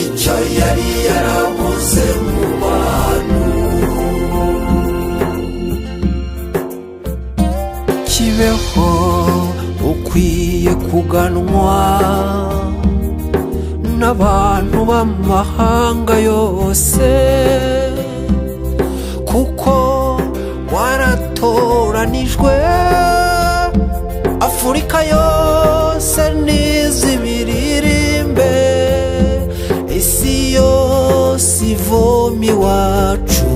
icyo yari yarabuze mu bantu. Kibeho ukwiye kuganwa n'abantu b'amahanga yose, kuko waratoranijwe, Afurika yose nizibiririmbe, isi yose ivoma iwacu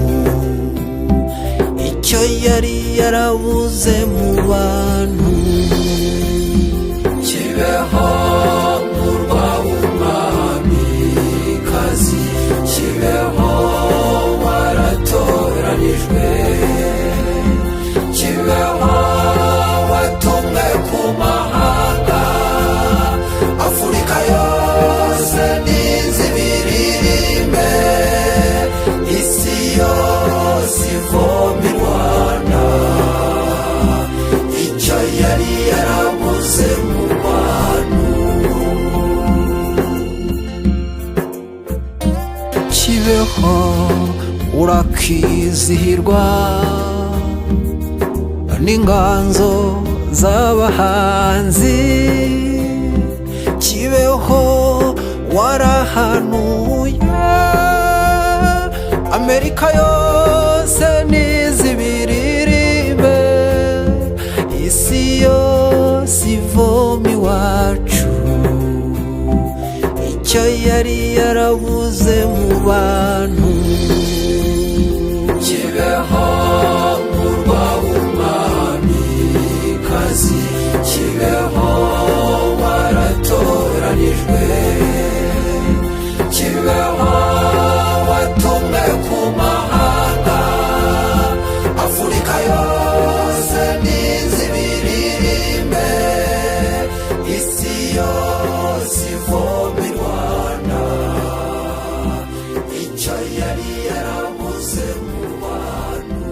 icyo yari yarabuze mu bantu. Kibeho murwa w'umwamikazi, Kibeho waratoranijwe, Kibeho watumwe ku mahanga, Afurika yose nizibiririmbe, isi yose ivoma i Rwanda icyo yari yarabuze mu bantu. Kibeho urakizihirwa n'inganzo z'abahanzi, Kibeho warahanuye, Amerika yose nizibiririmbe, isi yose ivoma iwacu icyo yari yarabuze mu bantu. Kibeho murwa w'umwamikazi, Kibeho waratoranijwe, Kibeho watumwe ku mahanga, Afurika yose nizibiririmbe, isi yose ivoma i Rwanda icyo yari yarabuze mu bantu.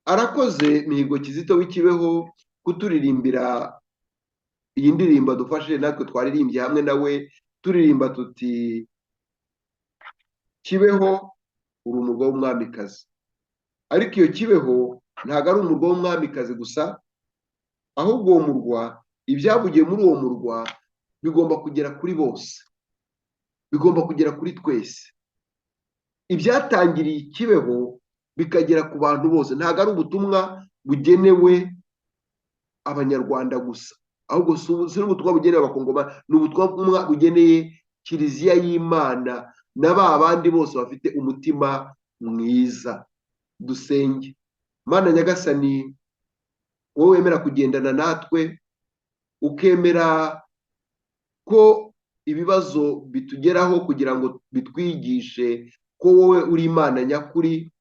Arakoze Mihigo Kizito w'ikibeho kuturirimbira iyi ndirimbo dufashe natwe twaririmbye hamwe nawe turirimba tuti Kibeho uri umurwa w'umwamikazi. Ariko iyo Kibeho ntabwo ari umurwa w'umwamikazi gusa, ahubwo uwo murwa, ibyavugiye muri uwo murwa bigomba kugera kuri bose, bigomba kugera kuri twese. Ibyatangiriye Kibeho bikagera ku bantu bose, ntabwo ari ubutumwa bugenewe abanyarwanda gusa, ahubwo si n'ubutumwa bugenewe abakongomani, ni ubutumwa bugeneye kiliziya y'Imana na ba bandi bose bafite umutima mwiza. Dusenge. Mana Nyagasani, wowe wemera kugendana natwe, ukemera ko ibibazo bitugeraho kugira ngo bitwigishe ko wowe uri Imana nyakuri,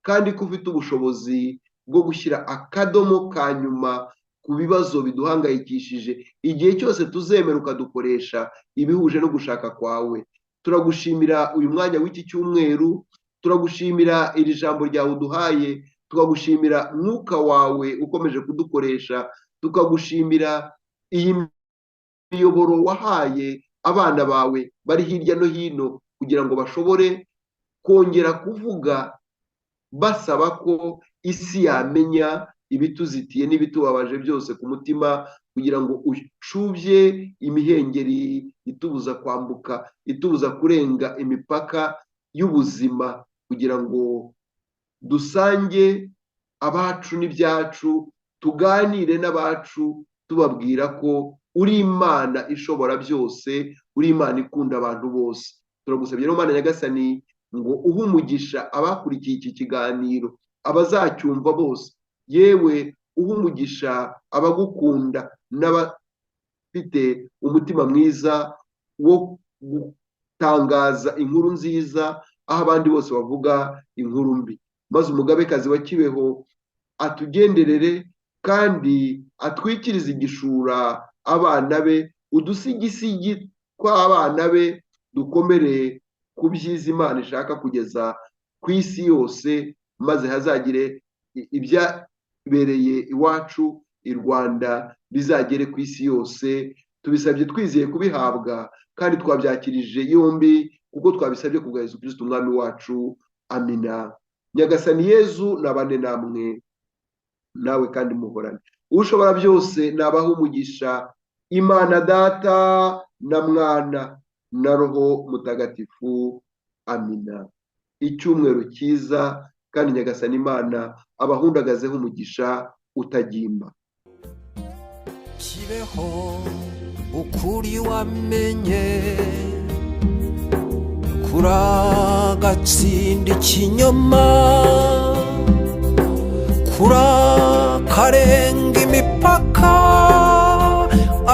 kandi ko ufite ubushobozi bwo gushyira akadomo ka nyuma ku bibazo biduhangayikishije, igihe cyose tuzemera ukadukoresha ibihuje no gushaka kwawe. Turagushimira uyu mwanya w'iki cyumweru, turagushimira iri jambo ryawe uduhaye, tukagushimira mwuka wawe ukomeje kudukoresha, tukagushimira iyi miyoboro wahaye abana bawe bari hirya no hino kugira ngo bashobore kongera kuvuga basaba ko isi yamenya ibituzitiye n'ibitubabaje byose ku mutima, kugira ngo ucubye imihengeri itubuza kwambuka, itubuza kurenga imipaka y'ubuzima, kugira ngo dusange abacu n'ibyacu, tuganire n'abacu tubabwira ko uri Imana ishobora byose, uri Imana ikunda abantu bose. Turagusabye rero Mana Nyagasani ngo uhe umugisha abakurikiye iki kiganiro, abazacyumva bose, yewe uhe umugisha abagukunda n'abafite umutima mwiza wo gutangaza inkuru nziza aho abandi bose bavuga inkuru mbi. Maze umugabekazi wa Kibeho atugenderere kandi atwikirize igishura abana be, udusigisigi tw'abana be dukomere ku byiza Imana ishaka kugeza ku isi yose, maze hazagire ibyabereye iwacu i Rwanda bizagere ku isi yose. Tubisabye twizeye kubihabwa kandi twabyakirije yombi kuko twabisabye ku bwa Yesu Kristo umwami wacu. Amina. Nyagasani Yezu nabane namwe, nawe kandi muhorane. Ushobora byose nabaha umugisha, Imana Data na Mwana na Roho Mutagatifu. Amina. Icyumweru cyiza, kandi Nyagasani Imana abahundagazeho umugisha utagimba. Kibeho ukuri wamenye, kuragatsinda ikinyoma, kurakarenga imipaka,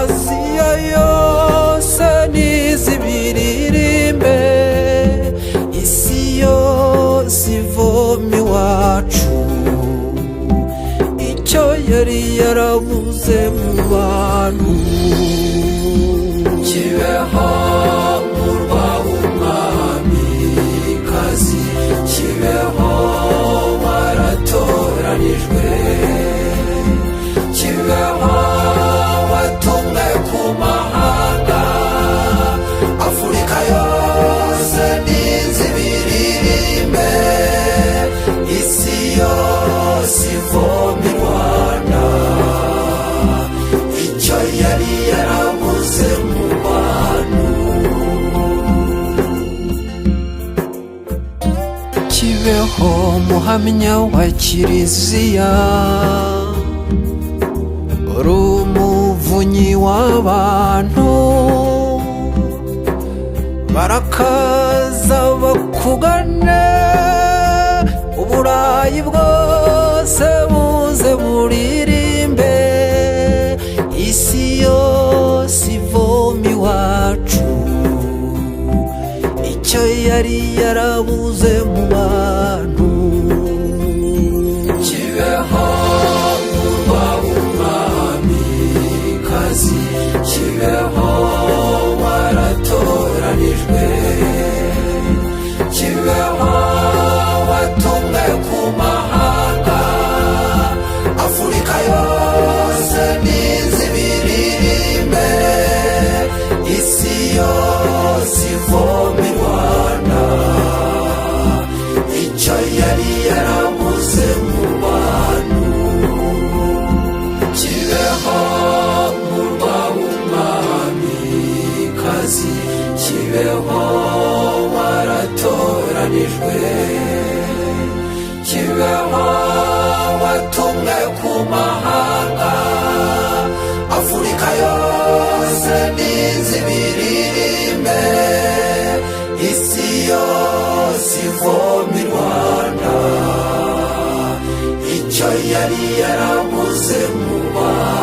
Aziya yose nizibiririmbe, isi yose ivoma iwacu icyo yari yarabuze mu bantu. Kibeho murwa w'umwamikazi, Kibeho waratoranijwe, Kibeho watumwe ku mahanga, Afurika yose nizibiririmbe, isi yose ivoma i Rwanda icyo yari yarabuze mu bantu. Kibeho muhamya wa Kiliziya, uri umuvunyi w'abantu, barakaza bakugane, uburayi bwose buze buririmbe, isi yose ivoma iwacu icyo yari yarabuze mu bantu. Kibeho murwa w'umwamikazi, Kibeho waratoranijwe, Kibeho watumwe ku mahanga, Afurika yose nizibiririmbe, isi yose ivoma i Rwanda icyo yari yarabuze mu bantu. Kibeho murwa w'umwamikazi, Kibeho waratoranijwe, Kibeho watumwe ku mahanga, Afurika yose nizibiririmbe, isi yose ivoma i Rwanda icyo yari yarabuze mu bantu.